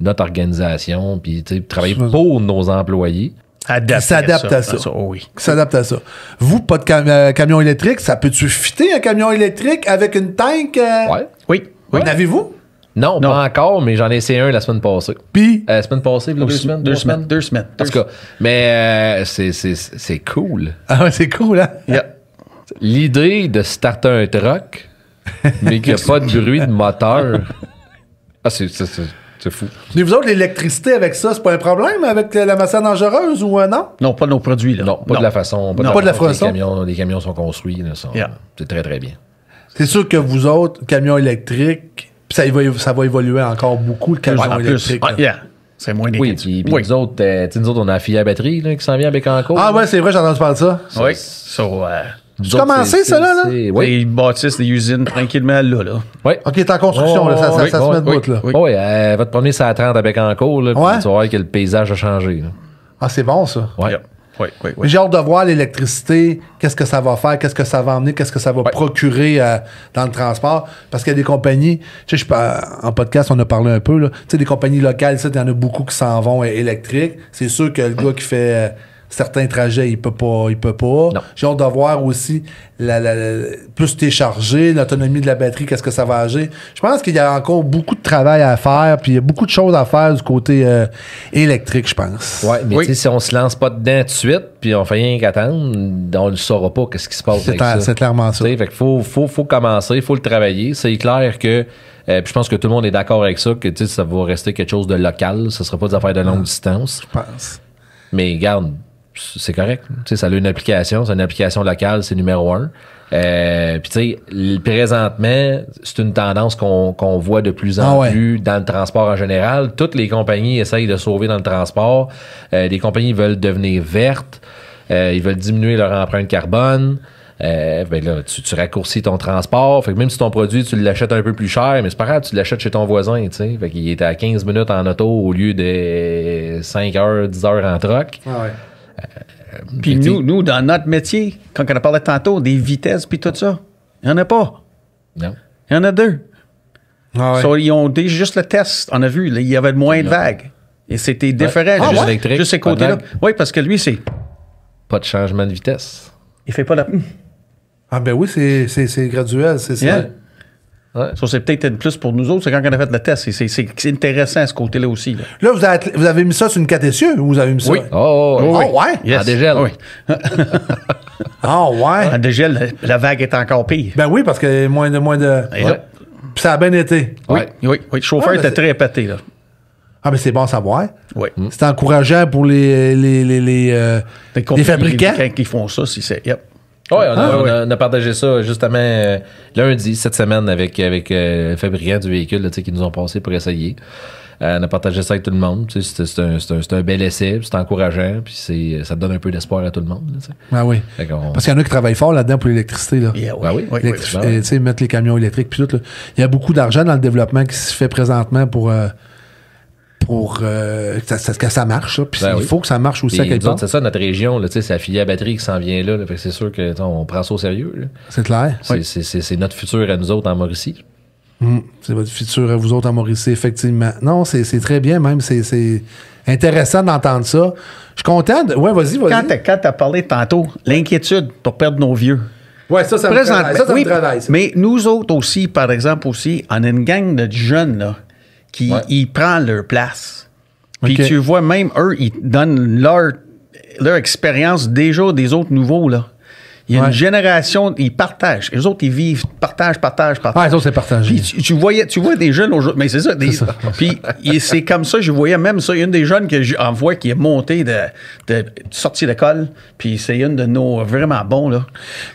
notre organisation, puis travailler pour nos employés. Qui s'adapte à ça. Oui. Qui s'adapte à ça. Vous, pas de camion électrique, ça peut-tu fitter un camion électrique avec une tank? Ouais. Oui. En avez-vous? Non, pas encore, mais j'en ai essayé un la semaine passée. Puis? La semaine passée, deux semaines. En tout cas, mais c'est cool. Ah ouais, c'est cool, hein? Yeah. L'idée de starter un truck, mais qu'il n'y a pas de bruit de moteur. Ah, c'est fou. Et vous autres, l'électricité avec ça, c'est pas un problème avec la matière dangereuse ou non? Non, pas nos produits, là. Non, pas de la façon. Pas de la façon. Les camions sont construits. Là, c'est très, très bien. C'est sûr que vous autres, camions électriques, ça va évoluer encore beaucoup, le camion électrique. C'est moins Oui, puis nous autres, on a la filière batterie là, qui s'en vient avec Bécancour. Ah ouais, c'est vrai, j'ai entendu parler de ça. Oui. Tu commencé, ça, là? Oui. Ils bâtissent des usines tranquillement, là. Oui. OK, t'es en construction, là. Ça se met de bout, là. Oui, va te promener sur la 30 à Bécancour, là. Puis tu vas voir que le paysage a changé, là. Ah, c'est bon, ça. Oui. Mais j'ai hâte de voir l'électricité, qu'est-ce que ça va faire, qu'est-ce que ça va emmener, qu'est-ce que ça va procurer dans le transport. Parce qu'il y a des compagnies, tu sais, en podcast, on a parlé un peu, là. Tu sais, des compagnies locales, il y en a beaucoup qui s'en vont électriques. C'est sûr que le gars qui fait certains trajets, il peut pas. Non. J'ai hâte de voir aussi plus t'es chargé, l'autonomie de la batterie, qu'est-ce que ça va agir. Je pense qu'il y a encore beaucoup de travail à faire, puis il y a beaucoup de choses à faire du côté électrique, je pense. Oui, mais tu sais, si on se lance pas dedans tout de suite, puis on fait rien qu'attendre, on ne saura pas qu'est-ce qui se passe avec ça. C'est clairement ça. Fait qu'il faut commencer, il faut le travailler. C'est clair que puis je pense que tout le monde est d'accord avec ça, que ça va rester quelque chose de local. Ce ne sera pas des affaires de longue distance. Je pense. Mais regarde, c'est correct. Ça a une application. C'est une application locale, c'est numéro 1. Puis tu sais, présentement, c'est une tendance qu'on voit de plus en plus dans le transport en général. Toutes les compagnies essayent de sauver dans le transport. Les compagnies veulent devenir vertes. Ils veulent diminuer leur empreinte carbone. Ben là, tu raccourcis ton transport. Fait que même si ton produit, tu l'achètes un peu plus cher, mais c'est pas grave, tu l'achètes chez ton voisin, tu sais. Fait qu'il est à 15 minutes en auto au lieu de 5 heures, 10 heures en truck. Puis nous, dans notre métier, quand on a parlé tantôt des vitesses puis tout ça, il n'y en a pas. Non. Il y en a 2. Ils ont juste le test. On a vu, là, il y avait moins de vagues. Et c'était différent. Juste ces côtés-là. Oui, parce que lui, c'est... Pas de changement de vitesse. Il fait pas la... Ah ben oui, c'est graduel, c'est ça. Ouais. Ça, c'est peut-être une plus pour nous autres, c'est quand on a fait le test. C'est intéressant à ce côté-là aussi. Là, vous avez mis ça sur une 4 essieux ou vous avez mis ça? Oui. Ouais? Yes. En dégel. Oui. Ouais? En dégel, la vague est encore pire. Ben oui, parce que moins de... Puis ça a bien été. Oui. Le chauffeur était très épaté, là. Ah, mais c'est bon à savoir. Oui. C'est encourageant pour les fabricants. Quand ils font ça, si c'est... Yep. Oui, on a partagé ça justement lundi, cette semaine, avec le fabricant du véhicule là, qui nous ont passé pour essayer. On a partagé ça avec tout le monde. C'est un bel essai, c'est encourageant, puis ça donne un peu d'espoir à tout le monde. Là, ah oui. Parce qu'il y en a qui travaillent fort là-dedans pour l'électricité. Là. Mettre les camions électriques, puis tout. Là. Il y a beaucoup d'argent dans le développement qui se fait présentement pour que ça marche. Puis il faut que ça marche aussi à quelque part. C'est ça, notre région, c'est la filière batterie qui s'en vient là. Fait que c'est sûr qu'on prend ça au sérieux. Là. C'est clair. C'est notre futur à nous autres en Mauricie. C'est votre futur à vous autres en Mauricie, effectivement. Non, c'est très bien même. C'est intéressant d'entendre ça. Je suis content. Ouais, vas-y. Quand tu as parlé tantôt, l'inquiétude pour perdre nos vieux. Oui, ça me travaille. Mais nous autres aussi, par exemple, on a une gang de jeunes là, qui ils prennent leur place. Puis tu vois, même eux, ils donnent leur expérience déjà des autres nouveaux, là. Il y a une génération, ils partagent. Les autres, ils vivent, partagent. Ah, les autres, c'est partagé. Puis tu vois des jeunes aujourd'hui, mais c'est ça. Puis c'est comme ça, je voyais même ça. Il y a une des jeunes que j'envoie qui est montée de sortie d'école, puis c'est une de nos vraiment bons, là.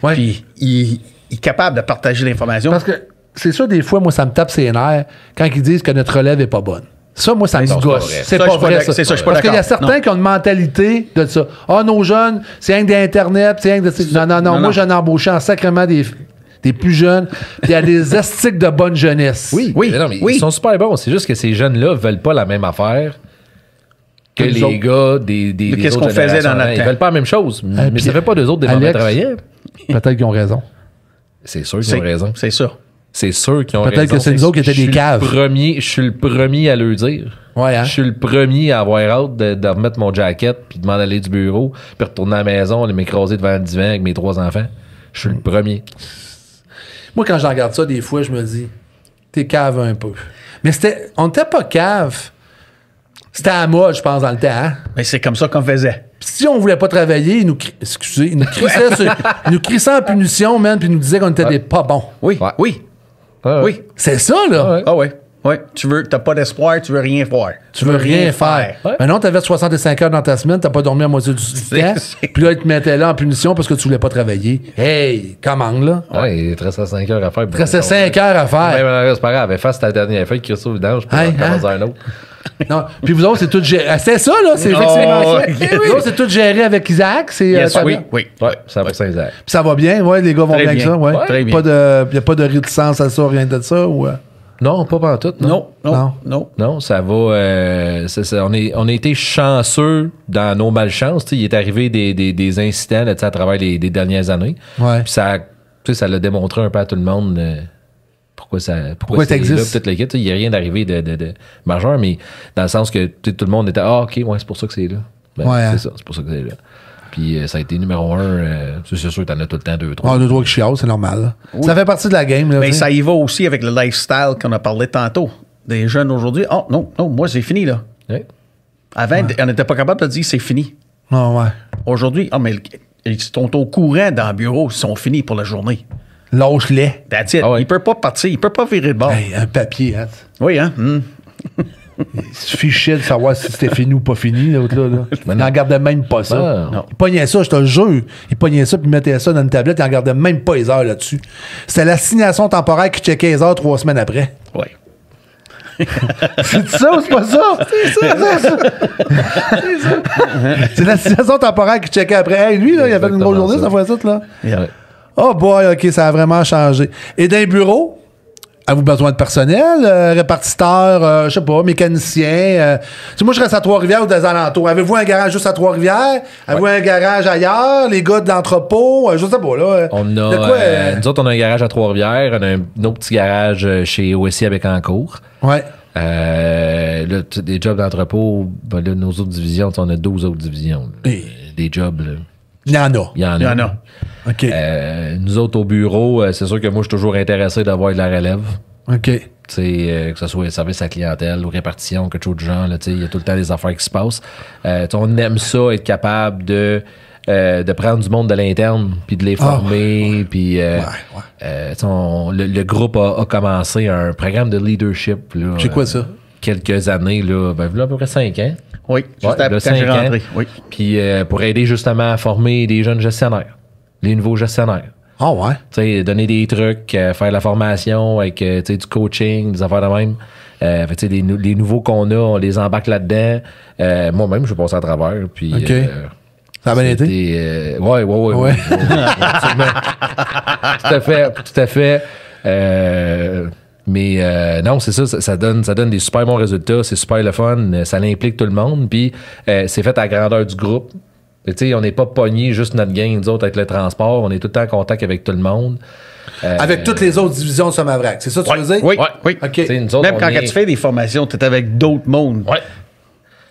Ouais. Puis il est capable de partager l'information. Parce que c'est ça, des fois, moi, ça me tape ses nerfs quand ils disent que notre relève est pas bonne. Ça, moi, ça me C'est gosse. vrai. C'est Ça, pas je suis pas vrai, d'accord. ça. C'est ça, je suis pas Parce qu'il y a d'accord. certains qui ont une mentalité de ça. Ah, nos jeunes, c'est rien que d'Internet, c'est rien que de... Non, Non, moi, non. j'en ai embauché en sacrément des plus jeunes. Il y a des estiques de bonne jeunesse. Oui. Mais non, mais ils sont super bons. C'est juste que ces jeunes-là veulent pas la même affaire que Que les les autres. gars des qu'est-ce autres qu'on faisait générations dans notre avant. temps. Ils veulent pas la même chose. Mais puis ça fait pas d'eux autres des mauvais Alex, travailleurs. Peut-être qu'ils ont raison. C'est sûr qu'ils ont raison. C'est ça. C'est sûr qu'ils ont raison. Peut-être que c'est nous autres qui étaient des caves. Je suis le premier à le dire. Ouais, hein? Je suis le premier à avoir hâte de remettre mon jacket puis de m'en aller du bureau puis retourner à la maison, aller m'écraser devant le divan avec mes 3 enfants. Je suis le premier. Moi, quand je regarde ça, des fois, je me dis, t'es cave un peu. Mais on n'était pas cave. C'était à la mode, je pense, dans le temps. Hein? Mais c'est comme ça qu'on faisait. Puis si on voulait pas travailler, ils nous crissaient en punition, man, puis ils nous disaient qu'on était des pas bons. Oui. Ouais. Oui. Ouais. Oui. C'est ça, là. Ouais. Ah oui. Oui. T'as pas d'espoir, tu veux rien faire. Tu veux rien faire. Ouais. Mais non, t'avais 65 heures dans ta semaine, t'as pas dormi à moitié du temps. c'est- Puis là, ils te mettaient là en punition parce que tu voulais pas travailler. Hey, commande, là. Ouais, il te restait 5 heures à faire. Il te restait 5 heures à faire. Ouais, c'est pas grave. Efface ta dernière feuille, crisse ça au vidange, puis Hey, on commence hein? un autre. Non. Puis vous autres, c'est tout géré. Ah, c'est ça, là. C'est Oh, effectivement ça. ok. Vous autres, c'est tout géré avec Isaac. C'est, Yes, ça oui, va? oui. Ouais, 100% exact. Puis ça va bien, ouais, les gars vont Très bien avec bien. ça, ouais. Ouais, très bien. Il n'y a pas de réticence à ça, rien de ça, ou... Non, pas pantoute, non. Non. Non, ça va. On a été chanceux dans nos malchances. Il est arrivé des incidents là, à travers les dernières années. Ouais. Puis ça l'a démontré un peu à tout le monde pourquoi ça ça existe. là, peut-être l'équipe. Il n'y a rien d'arrivé de majeur, mais dans le sens que tout le monde était OK, ouais, c'est pour ça que c'est là. Ben, Ouais, hein. c'est ça, c'est pour ça que c'est là. Puis ça a été numéro 1. C'est sûr que t'en as tout le temps 2, 3. Ah, 2-3 qui chialent, c'est normal. Là. Ça fait partie de la game. Là, Mais tu sais. ça y va aussi avec le lifestyle qu'on a parlé tantôt. Des jeunes aujourd'hui. Oh, non, moi, c'est fini, là. Ouais. Avant, on n'était pas capable de dire c'est fini. Ah, ouais. Aujourd'hui, mais ils sont au courant dans le bureau, ils sont finis pour la journée. Lâche-les. That's it. Ah ouais. Il peut pas partir, il peut pas virer de bord. Hey, un papier, hein. Oui, hein? Il suffit chier de savoir si c'était fini ou pas fini, l'autre là. Il n'en gardait même pas ça. Ah, non. Il pognait ça, je te le jure. Il pognait ça puis il mettait ça dans une tablette, il n'en gardait même pas les heures là-dessus. C'était l'assignation temporaire qui checkait les heures 3 semaines après. Oui. C'est ça ou c'est pas ça? C'est ça. C'est l'assignation temporaire qui checkait après. Hey, lui, là, il a fait une grosse journée, ça fait ça, là. Ouais. Oh boy, OK, ça a vraiment changé. Et dans les bureaux, avez-vous besoin de personnel? Répartiteur, je sais pas, mécanicien? Tu sais, moi, je reste à Trois-Rivières ou des alentours. Avez-vous un garage juste à Trois-Rivières? Avez-vous un garage ailleurs? Les gars de l'entrepôt? Je sais pas, là. On De a, quoi, nous autres, on a un garage à Trois-Rivières, on a un autre petit garage chez OSI avec Bécancour. Ouais. Là, des jobs d'entrepôt, ben là, nos autres divisions, on a 12 autres divisions. Là. Et- Des jobs, là. Il y en a. Il y en a. Il y en a. OK. Nous autres, au bureau, c'est sûr que moi, je suis toujours intéressé d'avoir de la relève. OK. Tu sais, que ce soit service à clientèle ou répartition, quelque chose du genre, là, tu sais, il y a tout le temps des affaires qui se passent. Tu sais, on aime ça, être capable de prendre du monde de l'interne, puis de les former, puis tu sais, le groupe a commencé un programme de leadership. Là, C'est quoi ça? Quelques années, là, là, à peu près 5 ans. Oui, juste Ouais, après là, quand j'ai 5 ans. rentré. Oui. Puis pour aider justement à former des jeunes gestionnaires, les nouveaux gestionnaires. Ah ouais. Tu sais, donner des trucs, faire de la formation avec tu sais, du coaching, des affaires de même. Fait, tu sais, les nouveaux qu'on a, on les embarque là-dedans. Moi-même, je vais passer à travers. Puis, OK. Ça a bien été? Ouais. Ouais. Absolument. Tout à fait. Mais non, c'est ça, ça donne des super bons résultats, c'est super le fun, ça implique tout le monde, puis c'est fait à la grandeur du groupe. Tu sais, on n'est pas pogné juste notre gang, nous autres, avec le transport, on est tout le temps en contact avec tout le monde. Avec toutes les autres divisions de Somavrac. C'est ça que tu veux dire? Oui, Ouais. oui. OK. Tu sais, nous autres, Même quand tu fais des formations, tu es avec d'autres mondes. Ouais.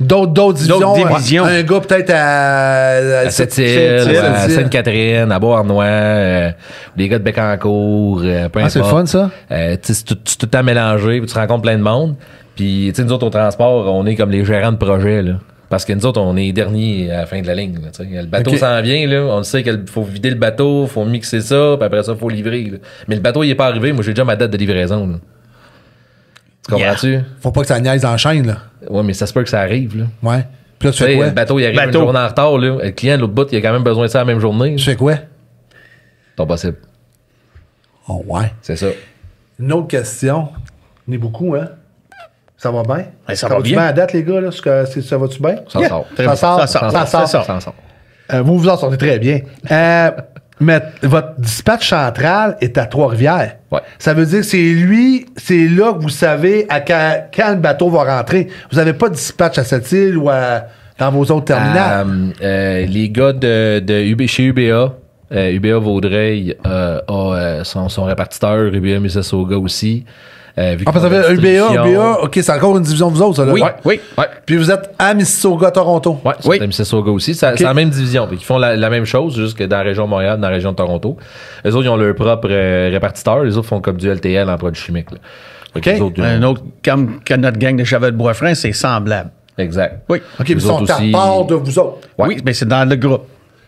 D'autres divisions. D'autres divisions. Un gars peut-être à À Sept-Îles, Sept-Îles. à Sainte-Catherine, à Beauharnois, les gars de Bécancour, peu importe. Ah, c'est le fun, ça? Tu sais, c'est tout le temps mélangé, puis tu rencontres plein de monde. Puis, tu sais, nous autres, au transport, on est comme les gérants de projet, là. Parce que nous autres, on est derniers à la fin de la ligne. Là, tu sais. Le bateau OK. s'en vient, là. On sait qu'il faut vider le bateau, il faut mixer ça, puis après ça, il faut livrer. Là. Mais le bateau, il est pas arrivé. Moi, j'ai déjà ma date de livraison. Là. Tu comprends-tu? Faut pas que ça niaise en chaîne, là. Ouais, mais ça se peut que ça arrive. Là. Ouais. Puis là, tu Tu sais, fais quoi? le bateau, il arrive une journée en retard. Là. Le client, de l'autre bout, il a quand même besoin de ça la même journée. Tu fais quoi? C'est pas possible. Oh, ouais. C'est ça. Une autre question. On est beaucoup, hein? Ça va bien? Ça va bien. À date, les gars? Là, ça va-tu bien? Ça sort. Ça sort. Vous vous en sortez très bien. Mais votre dispatch central est à Trois-Rivières. Ouais. Ça veut dire que c'est là que vous savez quand le bateau va rentrer. Vous n'avez pas de dispatch à cette île ou dans vos autres terminales? Les gars chez UBA, UBA Vaudreuil a son répartiteur, UBA Mississauga aussi. Parce que UBA, OK, c'est encore une division de vous autres, ça, là? Oui. Puis vous êtes à Mississauga, Toronto? Oui, à Mississauga aussi. C'est la même division. Ils font la même chose, juste que dans la région de Montréal, dans la région de Toronto. Les autres, ils ont leur propre répartiteur. Les autres font comme du LTL en produits chimiques. Là. OK. Un autre, comme notre gang de Chavel-Boisfrain, c'est semblable. Exact. Oui. OK, ils sont à part de vous autres. Oui, mais c'est dans le groupe.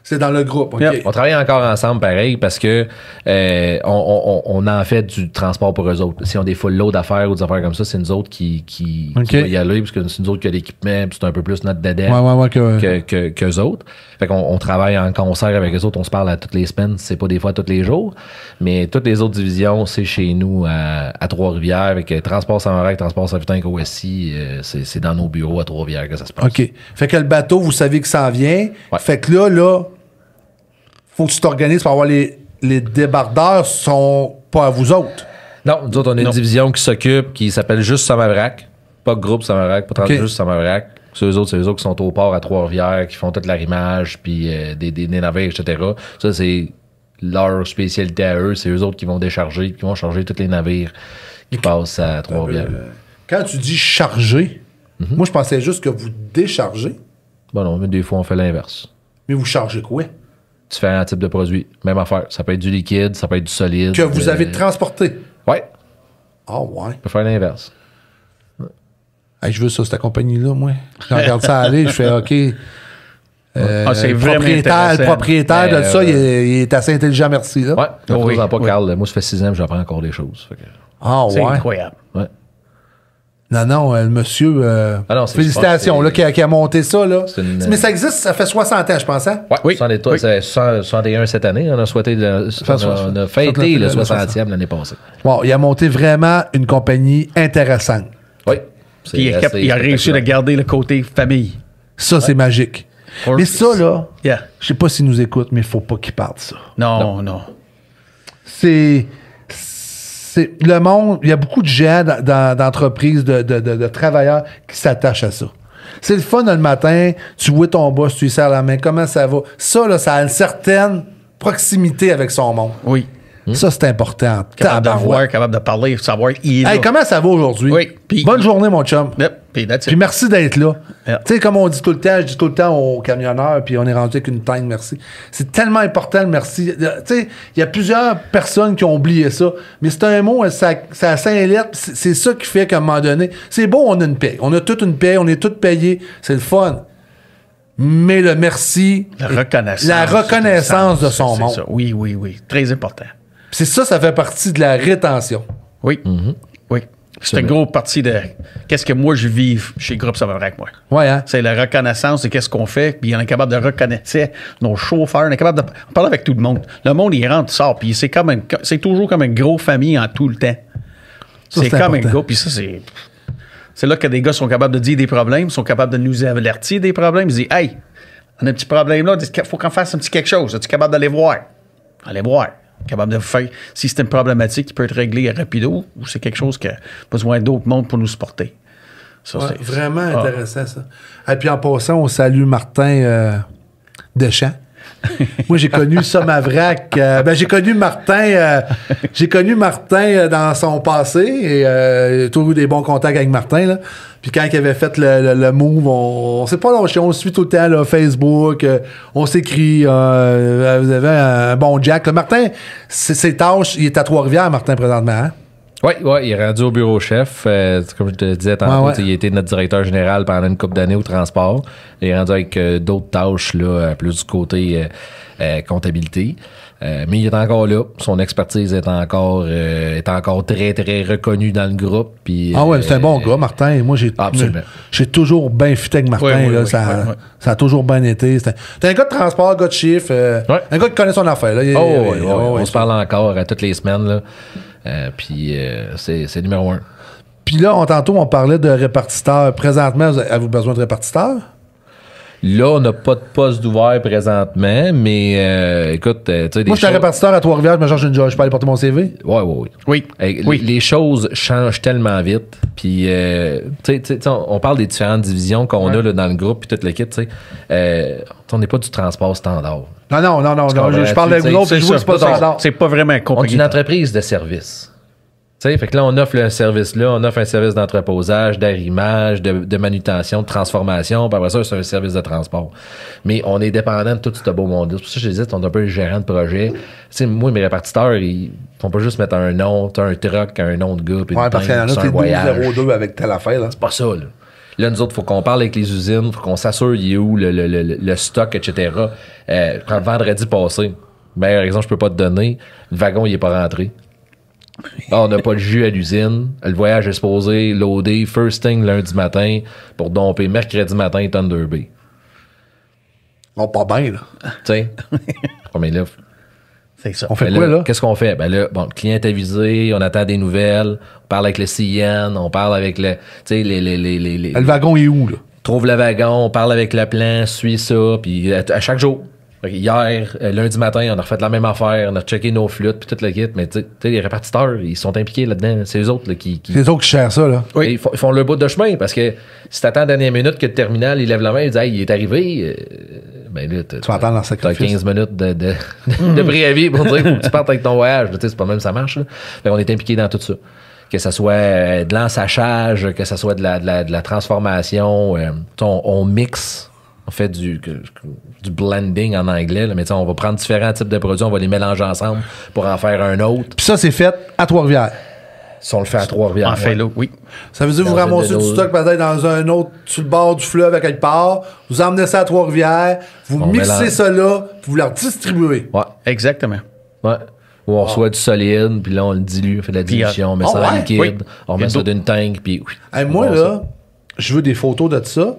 C'est dans le groupe, OK. On travaille encore ensemble, pareil, parce que on en fait du transport pour eux autres. Si on a des full load d'affaires ou des affaires comme ça, c'est nous autres qui va y aller, parce que c'est nous autres qui a l'équipement, puis c'est un peu plus notre dédé qu'eux autres. Fait qu'on travaille en concert avec eux autres, on se parle à toutes les semaines, c'est pas des fois tous les jours, mais toutes les autres divisions, c'est chez nous à Trois-Rivières, avec Transport Saint-Marc, Transport Saint-Vitin, OSI, c'est dans nos bureaux à Trois-Rivières que ça se passe. OK. Fait que le bateau, vous savez que ça en vient. Ouais. Fait que là, faut que tu t'organises pour avoir les débardeurs sont pas à vous autres. Non, nous autres, on a une division qui s'occupe, qui s'appelle juste Somavrac. Pas groupe Somavrac, pas juste Somavrac. C'est eux autres qui sont au port à Trois-Rivières, qui font toute l'arrimage, puis des navires, etc. Ça, c'est leur spécialité à eux. C'est eux autres qui vont décharger, qui vont charger tous les navires qui passent à Trois-Rivières. Quand tu dis charger, moi, je pensais juste que vous déchargez. Bon, non, mais des fois, on fait l'inverse. Mais vous chargez quoi? Différents types de produits. Même affaire. Ça peut être du liquide, ça peut être du solide. Que vous avez transporté. Ouais. Ah ouais. On peut faire l'inverse. Hey, je veux ça, cette compagnie-là, moi. Je regarde ça aller, je fais OK. C'est le propriétaire de ça, il est assez intelligent, merci. Là. Ouais. Ne Oui, pas, oui. Carl. Moi, ça fait 6 ans que j'apprends encore des choses. Fait que... Ah C'est ouais. incroyable. Ouais. Non, le monsieur, non, c'est félicitations, super, là, qui a monté ça. Là. Mais ça existe, ça fait 60 ans, je pense, hein? Ouais, Oui. C'est 61 cette année. On a fêté le 60e l'année passée. Bon, il a monté vraiment une compagnie intéressante. Oui. Puis il a réussi à garder le côté famille. Ça, c'est magique. Mais ça, là, Yeah. je sais pas s'il nous écoute, mais il faut pas qu'il parle de ça. Non. C'est le monde, il y a beaucoup de gens d'entreprises, de travailleurs qui s'attachent à ça. C'est le fun le matin, tu vois ton boss, tu lui serres la main, comment ça va? Ça, là, ça a une certaine proximité avec son monde. Oui. Ça, c'est important. Capable de Tabarouette. voir, capable de parler, savoir il est là. Hey, comment ça va aujourd'hui? Oui. Puis- Bonne journée, mon chum. Yep. Puis that's it. Puis merci d'être là. Yeah. Tu sais, comme on dit tout le temps, je dis tout le temps aux camionneurs, puis on est rendu avec une tête merci. C'est tellement important le merci. Tu sais, il y a plusieurs personnes qui ont oublié ça, mais c'est un mot, ça a 5 lettres, c'est ça qui fait qu'à un moment donné, c'est beau, on a une paye. On a toute une paye, on est tous payés, c'est le fun. Mais le merci, La reconnaissance. la reconnaissance de son C'est monde. ça. Oui. Très important. C'est ça fait partie de la rétention. Oui. Oui. C'est une grosse partie de qu'est-ce que moi je vis chez Groupe Somavrac, moi. Ouais, hein? C'est la reconnaissance de qu'est-ce qu'on fait, puis on est capable de reconnaître nos chauffeurs, on est capable de parler avec tout le monde. Le monde, il rentre, il sort, puis c'est toujours comme une grosse famille en tout le temps. Ça, C'est c'est comme un important. gars, puis ça, c'est là que des gars sont capables de dire des problèmes, sont capables de nous avertir des problèmes. Ils disent, hey, on a un petit problème là, il faut qu'on fasse un petit quelque chose. Es-tu capable d'aller voir? Allez voir. Capable de faire, si c'est une problématique qui peut être réglée rapido, ou c'est quelque chose qui a besoin d'autres mondes pour nous supporter. Ça, Ouais, c'est vraiment intéressant, ça. Et puis en passant, on salue Martin Deschamps. Moi, j'ai connu Somavrac. J'ai connu Martin. Dans son passé et j'ai toujours eu des bons contacts avec Martin. Là. Puis quand il avait fait le move, on s'est pas lâché. On se suit tout le temps là, Facebook. On s'écrit. Vous avez un bon Jack. Là, Martin, ses tâches, il est à Trois-Rivières, Martin, présentement. Hein? Oui, il est rendu au bureau chef. Comme je te disais tantôt, il a été notre directeur général pendant une couple d'années au transport. Il est rendu avec d'autres tâches, là, plus du côté comptabilité. Mais il est encore là. Son expertise est encore très, très reconnue dans le groupe. Puis, C'est un bon gars, Martin. Moi, j'ai toujours bien fité avec Martin. Oui, ça a toujours bien été. C'est un gars de transport, un gars de chiffre. Un gars qui connaît son affaire. Là. On se parle encore toutes les semaines. Là. Puis c'est numéro 1. Puis là, tantôt, on parlait de répartiteurs. Présentement, avez-vous besoin de répartiteurs? Là, on n'a pas de poste d'ouvert présentement, mais écoute, tu sais, moi, je suis un répartiteur à Trois-Rivières, mais genre, je peux aller porter mon CV? Oui. Les choses changent tellement vite. Puis, tu sais, on parle des différentes divisions qu'on a là, dans le groupe, puis toute l'équipe, tu sais. On n'est pas du transport standard. Non, je parle de groupe, puis je vois que c'est pas standard. C'est pas vraiment compliqué. On est une entreprise de service. Tu sais, fait que là, on offre un service-là, on offre un service d'entreposage, d'arrimage, de manutention, de transformation, puis après ça, c'est un service de transport. Mais on est dépendant de tout ce beau monde. C'est pour ça que je disais, on est un peu un gérant de projet. Tu sais, moi, mes répartiteurs, ils font pas juste mettre un nom, t'as un truck, un nom de gars, puis parce qu'il y en a, c'est 1202 avec telle affaire, là. C'est pas ça, là. Là, nous autres, il faut qu'on parle avec les usines, il faut qu'on s'assure il est où le stock, etc. Quand vendredi passé, meilleur exemple, je peux pas te donner, le wagon, il est pas rentré. On n'a pas le jus à l'usine. Le voyage est supposé loader first thing lundi matin pour domper mercredi matin Thunder Bay. On pas bien, là. Tu sais? Mais là, c'est ça. On fait quoi, là? Qu'est-ce qu'on fait? Ben là, bon, le client est avisé, on attend des nouvelles, on parle avec le CN, on parle avec le. Tu sais, le wagon est où, là? Trouve le wagon, on parle avec le plan, suit ça, puis à chaque jour. Hier, lundi matin, on a refait la même affaire, on a checké nos flûtes, puis tout le kit, mais tu sais, les répartiteurs, ils sont impliqués là-dedans. C'est eux autres là, qui. C'est eux autres qui gèrent ça, là. Oui. Ils font le bout de chemin, parce que si t'attends la dernière minute que le terminal, il lève la main, il dit, hey, il est arrivé, ben là, tu vas attendre dans t'as 15 minutes de préavis pour dire, faut que tu partes avec ton voyage. Tu sais, c'est pas même ça marche, là. Fait qu'on est impliqués dans tout ça. Que ce soit de l'ensachage, que ce soit de la transformation, on mixe. On fait du blending en anglais, là, mais on va prendre différents types de produits, on va les mélanger ensemble pour en faire un autre. Puis ça, c'est fait à Trois-Rivières. Si on le fait à Trois-Rivières. En fait, là, oui. Ça veut dire que vous ramassez du stock peut-être dans un autre, sur le bord du fleuve à quelque part, vous emmenez ça à Trois-Rivières, vous mixez ça là, puis vous le redistribuez. Ouais. Exactement. Ouais. Ou on reçoit du solide, puis là, on le dilue, on fait de la dilution, on met ça en liquide, on remet ça d'une tank, puis... moi, là, je veux des photos de ça.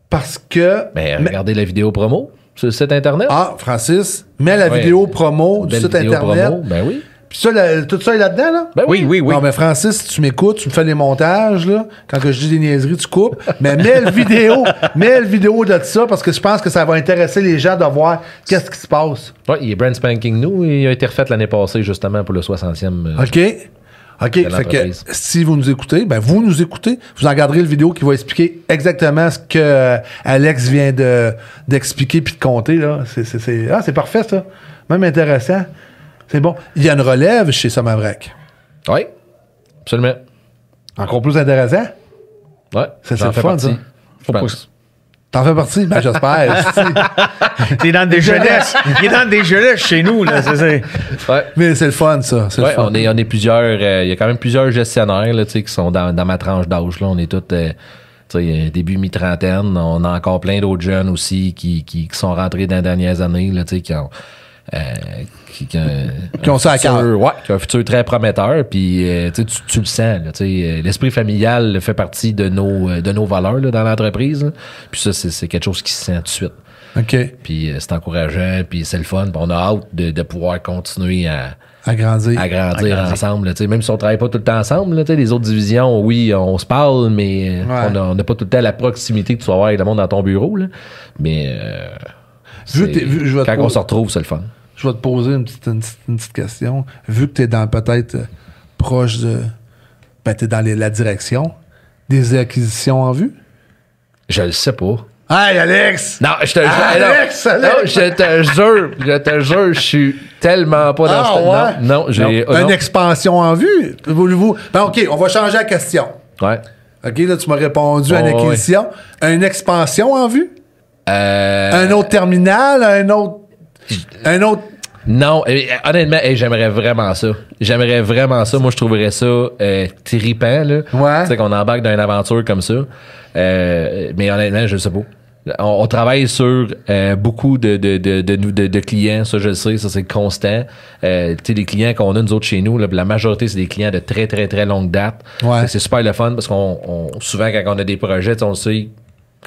Parce que... Mais regardez la vidéo promo sur le site Internet. Ah, Francis, mets la vidéo promo du site Internet. Promo, ben oui. Puis ça, tout ça est là-dedans, là? Ben oui. Non, mais Francis, si tu m'écoutes, tu me fais les montages, là. Quand que je dis des niaiseries, tu coupes. Mais mets le vidéo de ça, parce que je pense que ça va intéresser les gens de voir qu'est-ce qui se passe. Oui, il est brand spanking new. Il a été refait l'année passée, justement, pour le 60e. OK, fait que si vous nous écoutez, vous nous écoutez, vous en regarderez le vidéo qui va expliquer exactement ce que Alex vient d'expliquer puis de compter, là. C'est parfait, ça. Même intéressant. C'est bon. Il y a une relève chez Somavrac. Oui, absolument. Encore plus intéressant? Oui, c'est le fun, ça. T'en fais partie? Ben, j'espère. T'es dans des jeunesses. Il est dans des jeunesses chez nous, là. Ouais. Mais c'est le fun, ça. C'est le fun. On est plusieurs. Il y a quand même plusieurs gestionnaires là, qui sont dans ma tranche d'âge. Là. On est tous début mi-trentaine. On a encore plein d'autres jeunes aussi qui sont rentrés dans les dernières années, là, qui ont. Qui ont ça à cœur. Ouais, qui ont un futur très prometteur. Puis tu le sens. Là, l'esprit familial fait partie de nos valeurs là, dans l'entreprise. Là. Puis ça, c'est quelque chose qui se sent tout de suite. OK. Puis c'est encourageant, puis c'est le fun. Puis on a hâte de pouvoir continuer à grandir ensemble. Là, même si on travaille pas tout le temps ensemble, là, les autres divisions, oui, on se parle, mais on n'a pas tout le temps la proximité que tu vas avoir avec le monde dans ton bureau. Là. Mais quand on se retrouve, c'est le fun. Je vais te poser une petite question. Vu que tu es peut-être proche de... t'es dans la direction, des acquisitions en vue? Je le sais pas. Hey, Alex! Non, je te jure. Alex! Non, je te jure, je suis tellement pas dans ce... Non, j'ai... Une expansion en vue? Voulez-vous... OK, on va changer la question. Ouais. OK, là, tu m'as répondu à une acquisition. Une expansion en vue? Un autre terminal? Un autre... Non, honnêtement, j'aimerais vraiment ça. Moi, je trouverais ça trippant, là. Ouais. Tu sais, qu'on embarque dans une aventure comme ça. Mais honnêtement, je sais pas. On travaille sur beaucoup de clients, ça je le sais, ça c'est constant. Tu sais, les clients qu'on a nous autres chez nous, là, la majorité c'est des clients de très très très longue date. Ouais. C'est super le fun parce qu'on souvent quand on a des projets, on le sait,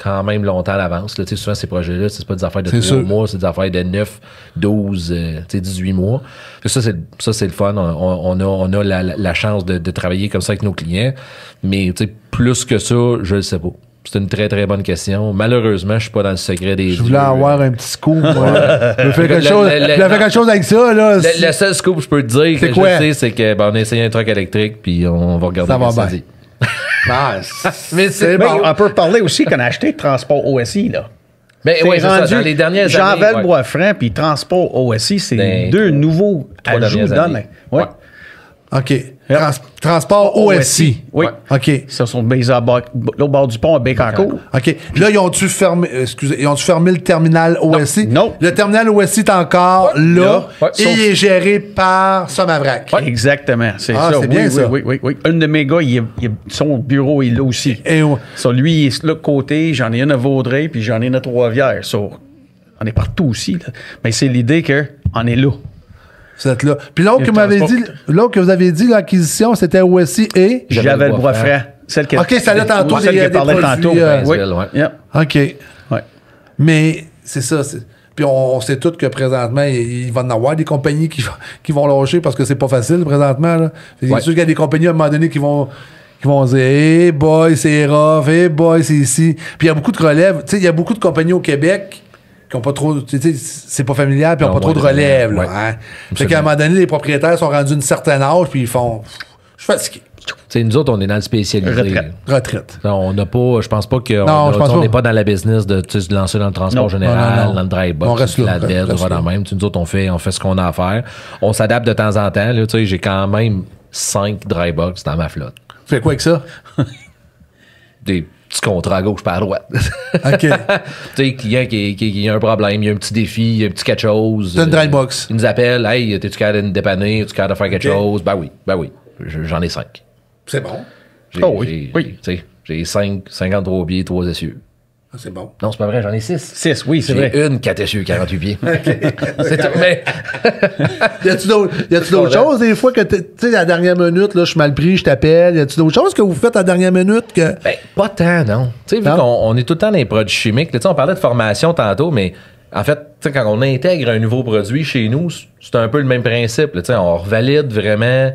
quand même longtemps à l'avance. Là, souvent, ces projets-là, c'est pas des affaires de 3 sûr. mois, c'est des affaires de 9, 12, 18 mois. Ça, c'est le fun. On a la chance de travailler comme ça avec nos clients. Mais plus que ça, je le sais pas. C'est une très, très bonne question. Malheureusement, je suis pas dans le secret des Je voulais avoir un petit scoop. Je fais quelque chose avec ça. Là. Le seul scoop que je peux te dire, c'est que quoi? je sais, c'est que on a essayé un truck électrique, puis on va regarder Ça va bien. dit. Mais c'est Mais bon. on peut parler aussi qu'on a acheté Transport OSI, là. Mais C'est oui, c'est ça. rendu Dans les dernières années. Jean-Vel Boisfranc puis Transport OSI, c'est Dans deux nouveaux 3 ajouts dernières dans années. ouais. OK. Transport OSI. Oui. OK. Ça sont basés au bord du pont à Bécancourt. OK. Là, ils ont-tu fermé le terminal OSI? Non. Le terminal OSI est encore là. Ouais. Et il est géré par Somavrac. Exactement. C'est Ah, ça. c'est bien ça. Oui. Un de mes gars, son bureau est là aussi. Et Ça, lui, il est de l'autre côté. J'en ai un à Vaudreuil, puis j'en ai un à Trois-Rivières. Ça, on est partout aussi. Là. Mais c'est l'idée qu'on est là. vous êtes là. Puis l'autre que vous avez dit, l'acquisition, c'était OSI et... Javel Boisfranc. Celle qui OK, ça là tantôt, celle des qui parlait produits, tantôt. Oui. Bainsville, ouais. Yep. OK. Ouais. Mais c'est ça. Puis on sait tous que présentement, il va y en avoir des compagnies qui vont lâcher parce que c'est pas facile présentement. Là. C'est sûr qu'il y a des compagnies à un moment donné qui vont dire hey boy, c'est rough, hey boy, c'est ici. Puis il y a beaucoup de relève. Tu sais, il y a beaucoup de compagnies au Québec qui n'ont pas trop. Tu sais, c'est pas familial, puis ils n'ont pas trop de relève. Là, hein. Fait qu'à un moment donné, les propriétaires sont rendus une certaine âge, puis ils font je suis fatigué. T'sais, nous autres, on est dans le spécialisé. Retraite. Non, on n'a pas. Je pense pas qu'on Non, je pense on pas. n'est pas dans la business de se lancer dans le transport Non. général, Non. dans le dry On box, reste là, la dette, reste là. même. Nous autres, on fait ce qu'on a à faire. On s'adapte de temps en temps. Là, j'ai quand même 5 dry box dans ma flotte. Tu fais quoi avec ça? Des petits contrats à gauche par à droite. OK. Tu sais, client qui a un problème, il y a un petit défi, il y a un petit quelque chose. C'est une dry box. Il nous appelle, hey, t'es-tu capable de nous dépanner, t'es-tu capable de faire quelque chose? Ben oui. J'en ai 5. C'est bon. J'ai 53 pieds, 3 essieux. Ah, c'est bon. Non, c'est pas vrai, j'en ai 6. 6, oui, c'est vrai. J'ai une 4 essieux, 48 pieds. C'est tout, mais... Y a-tu d'autres choses des fois que tu sais, à la dernière minute, là, je suis mal pris, je t'appelle. Y a-tu d'autres choses que vous faites à la dernière minute que. Ben, pas tant, non. Tu sais, vu Non? qu'on est tout le temps dans les produits chimiques, tu sais, on parlait de formation tantôt, mais en fait, tu sais, quand on intègre un nouveau produit chez nous, c'est un peu le même principe. Tu sais, on revalide vraiment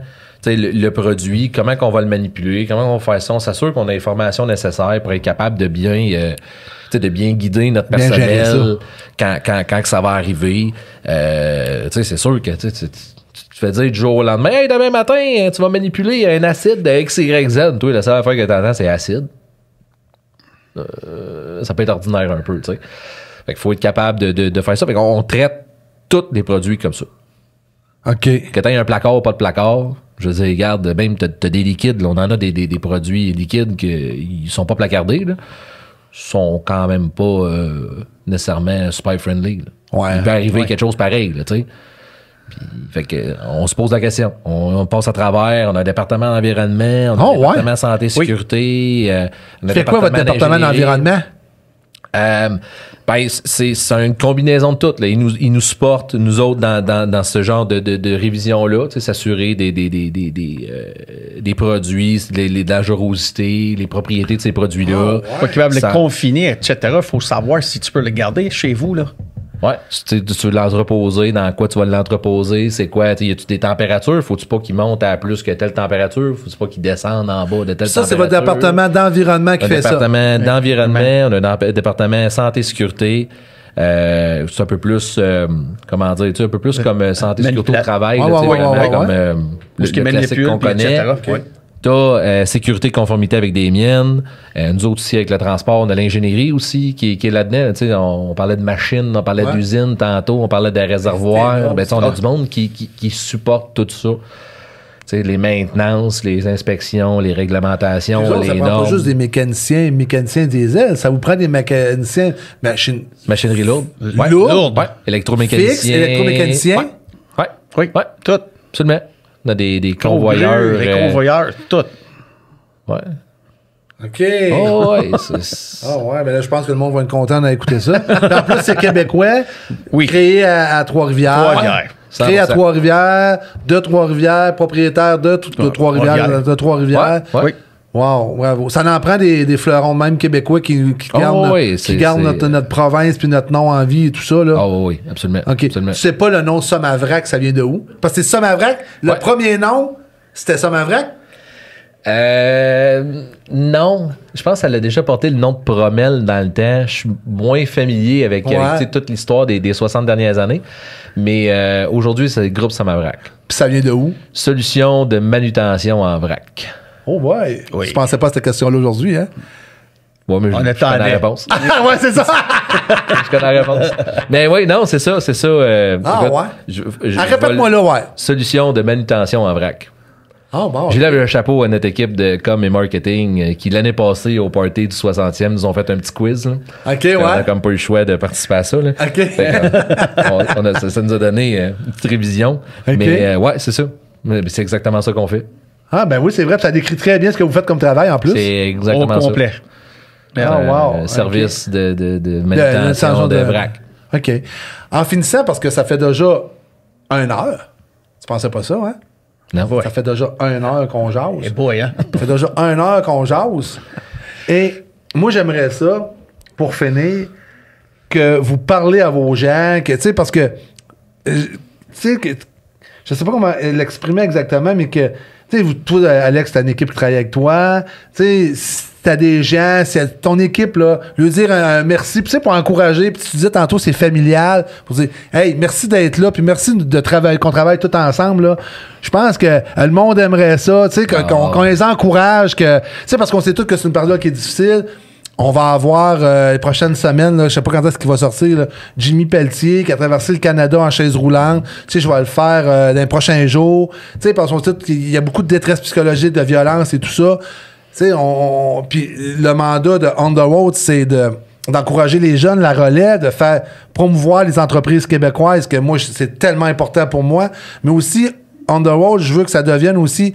le produit, comment qu'on va le manipuler, comment on va faire ça. On s'assure qu'on a les formations nécessaires pour être capable de bien guider notre Bien gérer personnel quand que ça va arriver. C'est sûr que tu te fais dire du jour au lendemain, hey, demain matin, tu vas manipuler un acide de XYZ. Toi, la seule affaire que tu entends, c'est acide. Ça peut être ordinaire un peu, tu sais. Fait qu'il faut être capable de faire ça. Fait qu'on traite tous les produits comme ça. OK. Que t'aies un placard ou pas de placard, je veux dire, regarde, même t'as des liquides, là, on en a des produits liquides qui sont pas placardés, là, sont quand même pas nécessairement super friendly. Là. Ouais. Il peut arriver quelque chose pareil, là, tu sais. Fait que on se pose la question. On passe à travers, on a un département d'environnement, on a un département santé sécurité. On a fait quoi votre département d'environnement? Ben, c'est une combinaison de tout. Là. Ils nous supportent, nous autres, dans ce genre de révision-là, s'assurer des produits, les dangerosités, les propriétés de ces produits-là. Pas capable de le confiner, etc. Il faut savoir si tu peux le garder chez vous, là. Ouais, tu veux l'entreposer, dans quoi tu vas l'entreposer, c'est quoi, y a-tu des températures, faut-tu pas qu'il monte à plus que telle température, faut-tu pas qu'il descende en bas de telle température. Ça, c'est votre département d'environnement qui fait ça. Département d'environnement, on a un département santé-sécurité, c'est un peu plus, comment dire, un peu plus comme santé-sécurité au travail, comme le classique qu'on connaît. T'as sécurité conformité avec des mines. Nous autres aussi, avec le transport, on a l'ingénierie aussi qui est là-dedans. T'sais, on parlait de machines, on parlait d'usines tantôt, on parlait de réservoirs. On a du monde qui supporte tout ça. T'sais, les maintenances, les inspections, les réglementations, les normes. Ça prend pas juste des mécaniciens diesel. Ça vous prend des mécaniciens machinerie lourde. Lourde. Ouais. Électromécaniciens. Fixe, électromécaniciens. Oui, tout. Absolument. On a des convoyeurs. Les convoyeurs, tout. Ouais. OK. Oh, ouais. Mais là, je pense que le monde va être content d'écouter ça. En plus, c'est québécois. Oui. Créé à Trois-Rivières. Créé à Trois-Rivières, de Trois-Rivières, propriétaire de Trois-Rivières. Oui. Wow, bravo. Ça en prend des fleurons même québécois qui gardent notre province puis notre nom en vie et tout ça. Là. Oui, absolument. OK. Absolument. Tu sais pas le nom Somavrac, ça vient de où? Parce que c'est Somavrac, le premier nom, c'était Somavrac? Non. Je pense qu'elle a déjà porté le nom de Promel dans le temps. Je suis moins familier avec toute l'histoire des 60 dernières années. Mais aujourd'hui, c'est le groupe Somavrac. Puis ça vient de où? Solution de manutention en vrac. Oh ouais. Oui. Je pensais pas à cette question-là aujourd'hui, hein? Ouais, mais je connais la réponse. Ouais, c'est ça! Je connais la réponse. Mais oui, non, c'est ça. Répète-moi là, ouais. Solution de manutention en vrac. Bon. J'ai lavé un chapeau à notre équipe de com et marketing qui, l'année passée, au party du 60e, nous ont fait un petit quiz. Là. OK, ouais. On a comme pas eu le choix de participer à ça. Là. OK. Ça nous a donné une petite révision. Okay. Mais ouais, c'est ça. C'est exactement ça qu'on fait. Ah, ben oui, c'est vrai. Ça décrit très bien ce que vous faites comme travail en plus. C'est exactement ça. Au complet. Service de manutention de vrac. OK. En finissant, parce que ça fait déjà 1 heure. Tu pensais pas ça, hein? Non. Ça fait déjà 1 heure qu'on jase. Et boy, hein? Ça fait déjà 1 heure qu'on jase. Et moi, j'aimerais ça, pour finir, que vous parlez à vos gens, que, tu sais, parce que, tu sais, je sais pas comment l'exprimer exactement, mais que, tu sais, toi, Alex, t'as une équipe qui travaille avec toi, tu sais, si t'as des gens, c'est ton équipe, là, lui dire un merci, puis tu sais, pour encourager, puis tu disais tantôt, c'est familial, pour dire, hey, merci d'être là, puis merci de travailler, qu'on travaille tout ensemble, là. Je pense que le monde aimerait ça, tu sais, qu'on les encourage, que, tu sais, parce qu'on sait tous que c'est une période qui est difficile. On va avoir les prochaines semaines, là, je sais pas quand est-ce qu'il va sortir, là, Jimmy Pelletier qui a traversé le Canada en chaise roulante. Tu sais, je vais le faire dans les prochains jours. Tu sais, parce qu'on sait qu'il y a beaucoup de détresse psychologique, de violence et tout ça. Tu sais, puis le mandat de On the Road, c'est d'encourager les jeunes, la relais, de faire promouvoir les entreprises québécoises, que moi, c'est tellement important pour moi. Mais aussi, On the Road, je veux que ça devienne aussi,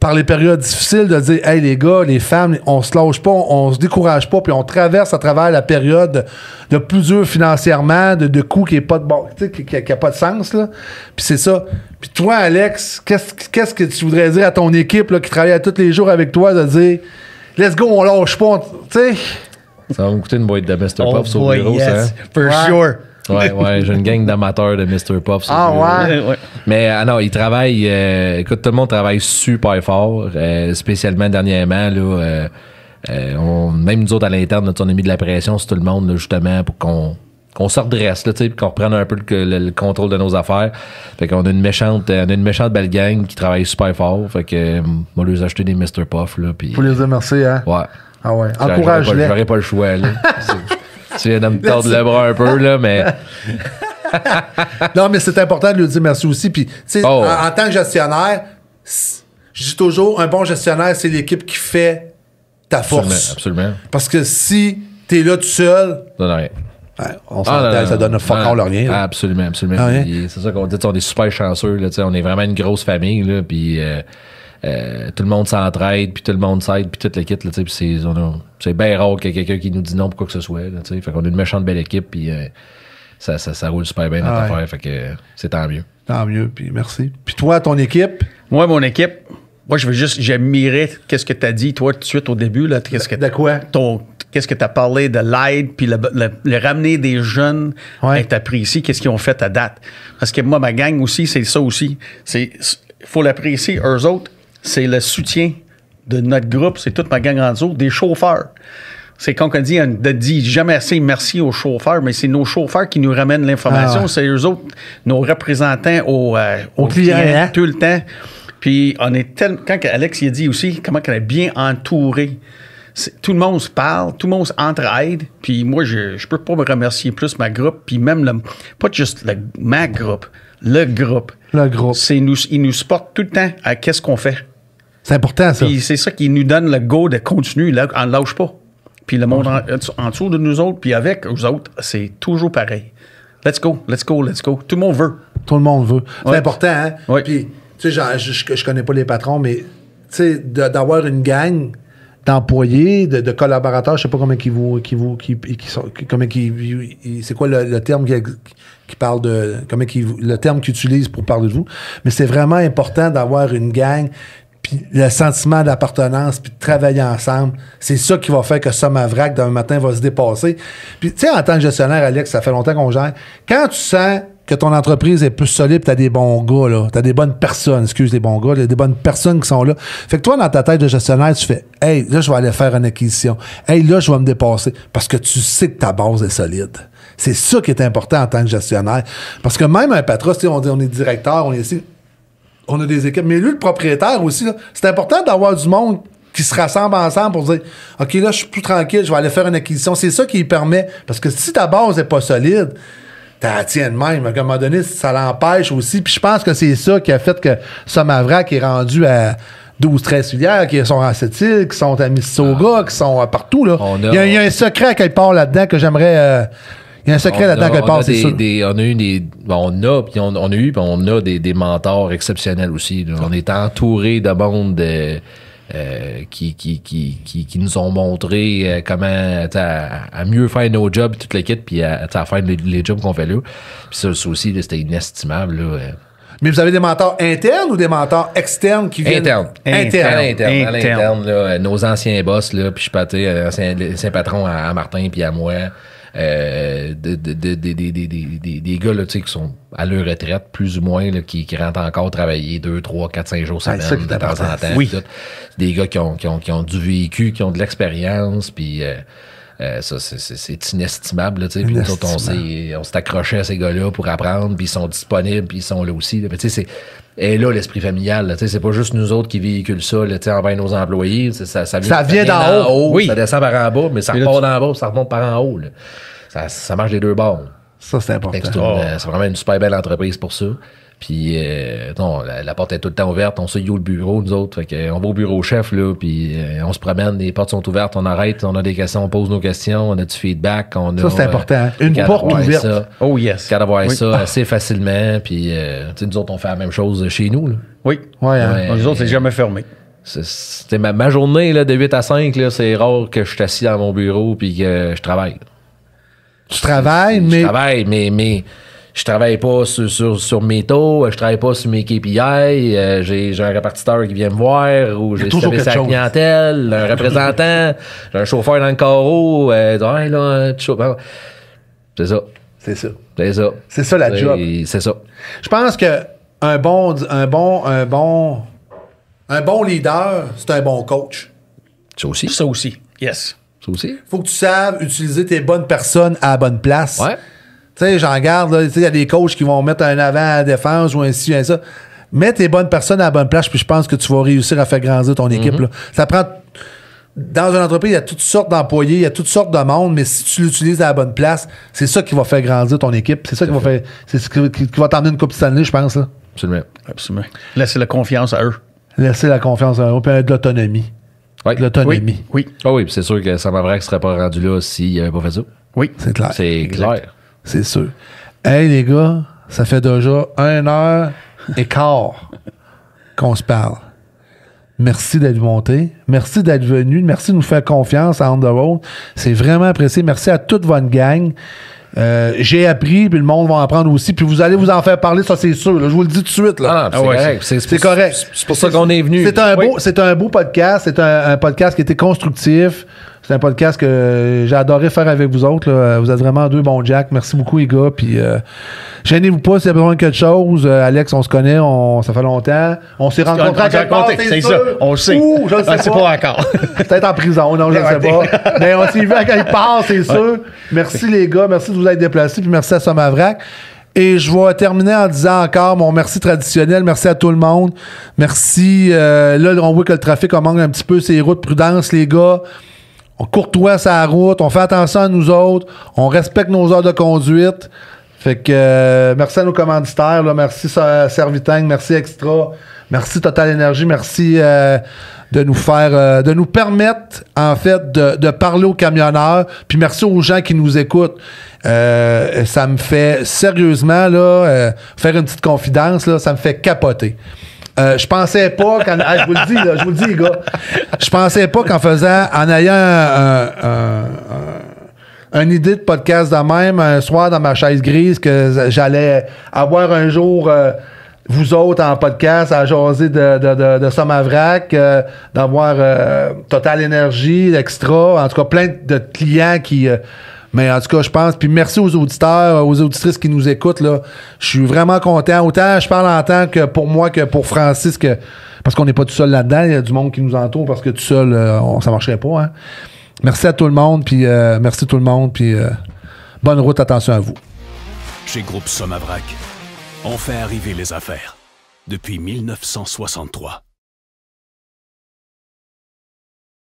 par les périodes difficiles, de dire, hey, les gars, les femmes, on se lâche pas, on se décourage pas, puis on traverse à travers la période de plus dur financièrement, de coûts qui est pas de bon, tu sais, qui a pas de sens, là. Puis c'est ça. Puis toi, Alex, qu'est-ce que tu voudrais dire à ton équipe, là, qui travaille tous les jours avec toi, de dire, let's go, on lâche pas, tu sais? Ça va me coûter une boîte de Mr. Puffs au bureau, yes, ça. For sure. Ouais, j'ai une gang d'amateurs de Mr. Puffs. Ouais. Mais non, ils travaillent. Écoute, tout le monde travaille super fort, spécialement dernièrement. Là, même nous autres à l'interne, on a mis de la pression sur tout le monde, là, justement, pour qu'on se redresse, là, qu'on reprenne un peu le contrôle de nos affaires. Fait qu'on a une méchante belle gang qui travaille super fort. Fait que on va leur acheter des Mr. Puff. Là, pour les remercier, hein? Ouais. Ah ouais. Encourage-les. J'aurais pas le choix, là. Tu viens de me tordre le bras un peu, là, mais... Non, mais c'est important de lui dire merci aussi. Puis, tu sais, en tant que gestionnaire, je dis toujours, un bon gestionnaire, c'est l'équipe qui fait ta force. Absolument. Parce que si t'es là tout seul... Ça donne rien. On s'entend, ça donne fuck all rien. Absolument. C'est ça qu'on dit, on est super chanceux, là, on est vraiment une grosse famille, là, puis... tout le monde s'entraide, puis tout le monde s'aide, puis toute l'équipe, là, puis c'est bien rare qu'il y ait quelqu'un qui nous dit non pour quoi que ce soit, là, fait qu'on a une méchante belle équipe, puis ça roule super bien notre affaire, fait que c'est tant mieux. Tant mieux, puis merci. Puis toi, ton équipe? Moi, mon équipe, j'admirais qu'est-ce que tu as dit, toi, tout de suite au début, là. De quoi? Qu'est-ce que tu as parlé de l'aide, puis le ramener des jeunes à être appréciés, qu'est-ce qu'ils ont fait à date. Parce que moi, ma gang aussi, c'est ça aussi. Il faut l'apprécier, eux autres. C'est le soutien de notre groupe, c'est toute ma gang en dessous, des chauffeurs. C'est quand on dit jamais assez merci aux chauffeurs, mais c'est nos chauffeurs qui nous ramènent l'information. C'est eux autres, nos représentants aux clients tout le temps. Puis on est quand Alex il a dit aussi comment on est bien entouré. Tout le monde se parle, tout le monde s'entraide. Puis moi, je peux pas me remercier plus ma groupe, puis même pas juste ma groupe, le groupe. Le groupe. Ils nous supportent tout le temps à qu'est-ce qu'on fait. C'est important, ça. Puis c'est ça qui nous donne le go de continuer, là, on ne lâche pas. Puis le monde en dessous de nous autres, puis avec eux autres, c'est toujours pareil. Let's go. Tout le monde veut. Tout le monde veut. C'est important, hein? Oui. Puis, tu sais, je connais pas les patrons, mais, tu sais, d'avoir une gang d'employés, de collaborateurs, je sais pas comment c'est quoi le terme qui parle de, le terme qu'ils utilisent pour parler de vous, mais c'est vraiment important d'avoir une gang. puis le sentiment d'appartenance, puis de travailler ensemble, c'est ça qui va faire que Somavrac, d'un matin, va se dépasser. Puis, tu sais, en tant que gestionnaire, Alex, ça fait longtemps qu'on gère. Quand tu sens que ton entreprise est plus solide, tu as des bons gars, là. Tu as des bonnes personnes, excuse les bons gars, il y a des bonnes personnes qui sont là. Fait que toi, dans ta tête de gestionnaire, tu fais « Hey, là, je vais aller faire une acquisition. Hey, là, je vais me dépasser. » Parce que tu sais que ta base est solide. C'est ça qui est important en tant que gestionnaire. Parce que même un patron, on est directeur, on est ici, on a des équipes. Mais lui, le propriétaire aussi, là, c'est important d'avoir du monde qui se rassemble ensemble pour dire « OK, là, je suis plus tranquille, je vais aller faire une acquisition. » C'est ça qui lui permet. Parce que si ta base n'est pas solide, t'as tiens de même. À un moment donné, ça l'empêche aussi. Puis je pense que c'est ça qui a fait que Somavrac est rendu à 12-13 filières, qui sont à Sept-Îles, qui sont à Mississauga, qui sont partout. Là. Il y a un secret à quelque part là-dedans que j'aimerais... il y a un secret là-dedans quelque part, c'est sûr. On a eu des mentors exceptionnels aussi. Là. On est entouré de monde qui nous ont montré comment à mieux faire nos jobs, toute l'équipe, puis à faire les jobs qu'on fait là. Puis ça aussi, là, c'était inestimable. Là. Mais vous avez des mentors internes ou des mentors externes qui viennent? Interne. Là, nos anciens boss, là, puis je pâtais l'ancien patron à Martin puis à moi. Des gars là, qui sont à leur retraite, plus ou moins, là, qui rentrent encore travailler 2, 3, 4, 5 jours semaine, de temps en temps. Oui. Des gars qui ont du vécu, qui ont de l'expérience, puis ça, c'est inestimable. Là, puis nous autres, on s'est accroché à ces gars-là pour apprendre, puis ils sont disponibles, puis ils sont là aussi. Là. Et là, l'esprit familial, c'est pas juste nous autres qui véhiculent ça là, envers nos employés. Ça vient d'en haut. Oui. Ça descend par en bas, mais ça repart d'en bas, ça remonte par en haut. Là. Ça marche les deux bords. Ça, c'est important. C'est vraiment une super belle entreprise pour ça. Puis, la porte est tout le temps ouverte. On sait où le bureau, nous autres. Fait qu'on va au bureau chef, là, puis on se promène, les portes sont ouvertes, on arrête, on a des questions, on pose nos questions, on a du feedback. Ça, c'est important. Une porte ouverte. Ça, oh yes. Qu'à avoir ça assez facilement. Puis, nous autres, on fait la même chose chez nous. Là. Oui. Nous autres, c'est jamais fermé. C'était ma journée là, de 8 à 5, là, c'est rare que je suis assis dans mon bureau puis que je travaille. Tu travailles, mais... Je travaille, mais je travaille pas sur mes taux, je travaille pas sur mes KPI, j'ai un répartiteur qui vient me voir, ou j'ai service à la clientèle, un représentant, j'ai un chauffeur dans le carreau, hey, là, c'est ça. C'est ça la job. C'est ça. Je pense que un bon leader, c'est un bon coach. Ça aussi. Yes. Ça aussi. Faut que tu saches utiliser tes bonnes personnes à la bonne place. Ouais. Tu sais, j'en garde, il y a des coachs qui vont mettre un avant à la défense ou un ci, un ça. Mets tes bonnes personnes à la bonne place, puis je pense que tu vas réussir à faire grandir ton équipe. Là. Ça prend... Dans une entreprise, il y a toutes sortes d'employés, il y a toutes sortes de monde, mais si tu l'utilises à la bonne place, c'est ça qui va faire grandir ton équipe. C'est ça qui va faire... C'est ce qui va t'emmener une coupe Stanley, je pense. Là. Absolument. Laissez la confiance à eux. Laisser la confiance à eux, puis de l'autonomie. Oui. De l'autonomie. Oui. Ah oui, puis c'est sûr que Somavrac ne serait pas rendu là s'il n'avait pas fait ça. Oui. C'est clair. C'est clair. C'est sûr. Hey, les gars, ça fait déjà 1h15 qu'on se parle. Merci d'être monté. Merci d'être venu. Merci de nous faire confiance à On The Road. C'est vraiment apprécié. Merci à toute votre gang. J'ai appris, puis le monde va apprendre aussi. Puis vous allez vous en faire parler, ça c'est sûr. Là, je vous le dis tout de suite. Là. C'est correct. C'est pour ça qu'on est venu. C'est un beau podcast. C'est un podcast qui était constructif. C'est un podcast que j'ai adoré faire avec vous autres. Là. Vous êtes vraiment deux bons Jack. Merci beaucoup, les gars. Puis, gênez-vous pas s'il y a besoin de quelque chose. Alex, on se connaît. Ça fait longtemps. On s'est rencontrés à quelque part. C'est ça. On le sait. Je ne sais pas encore. Peut-être en prison. Non, je ne sais pas. Mais on s'est vu à quelque part, c'est sûr. Merci, les gars. Merci de vous être déplacés. Puis merci à Somavrac. Et je vais terminer en disant encore mon merci traditionnel. Merci à tout le monde. Merci. Là, on voit que le trafic manque un petit peu ces routes. Prudence, les gars. On courtoise sa route, on fait attention à nous autres, on respecte nos heures de conduite. Fait que merci à nos commanditaires, là, merci Servitang, merci Extra, merci Total Énergie, merci de nous permettre en fait de parler aux camionneurs, puis merci aux gens qui nous écoutent. Ça me fait sérieusement là, faire une petite confidence, là, ça me fait capoter. Je pensais pas qu'en... je vous le dis, les gars. Je pensais pas en ayant une idée de podcast de même, un soir dans ma chaise grise, que j'allais avoir un jour vous autres en podcast à jaser de Somavrac, d'avoir Total Énergie, Extra, en tout cas plein de clients qui... mais en tout cas, je pense... Puis merci aux auditeurs, aux auditrices qui nous écoutent, là. Je suis vraiment content. Autant je parle en tant que pour moi que pour Francis, parce qu'on n'est pas tout seul là-dedans. Il y a du monde qui nous entoure parce que tout seul, ça marcherait pas. Hein. Merci à tout le monde, puis bonne route, attention à vous. Chez Groupe Somavrac, on fait arriver les affaires depuis 1963.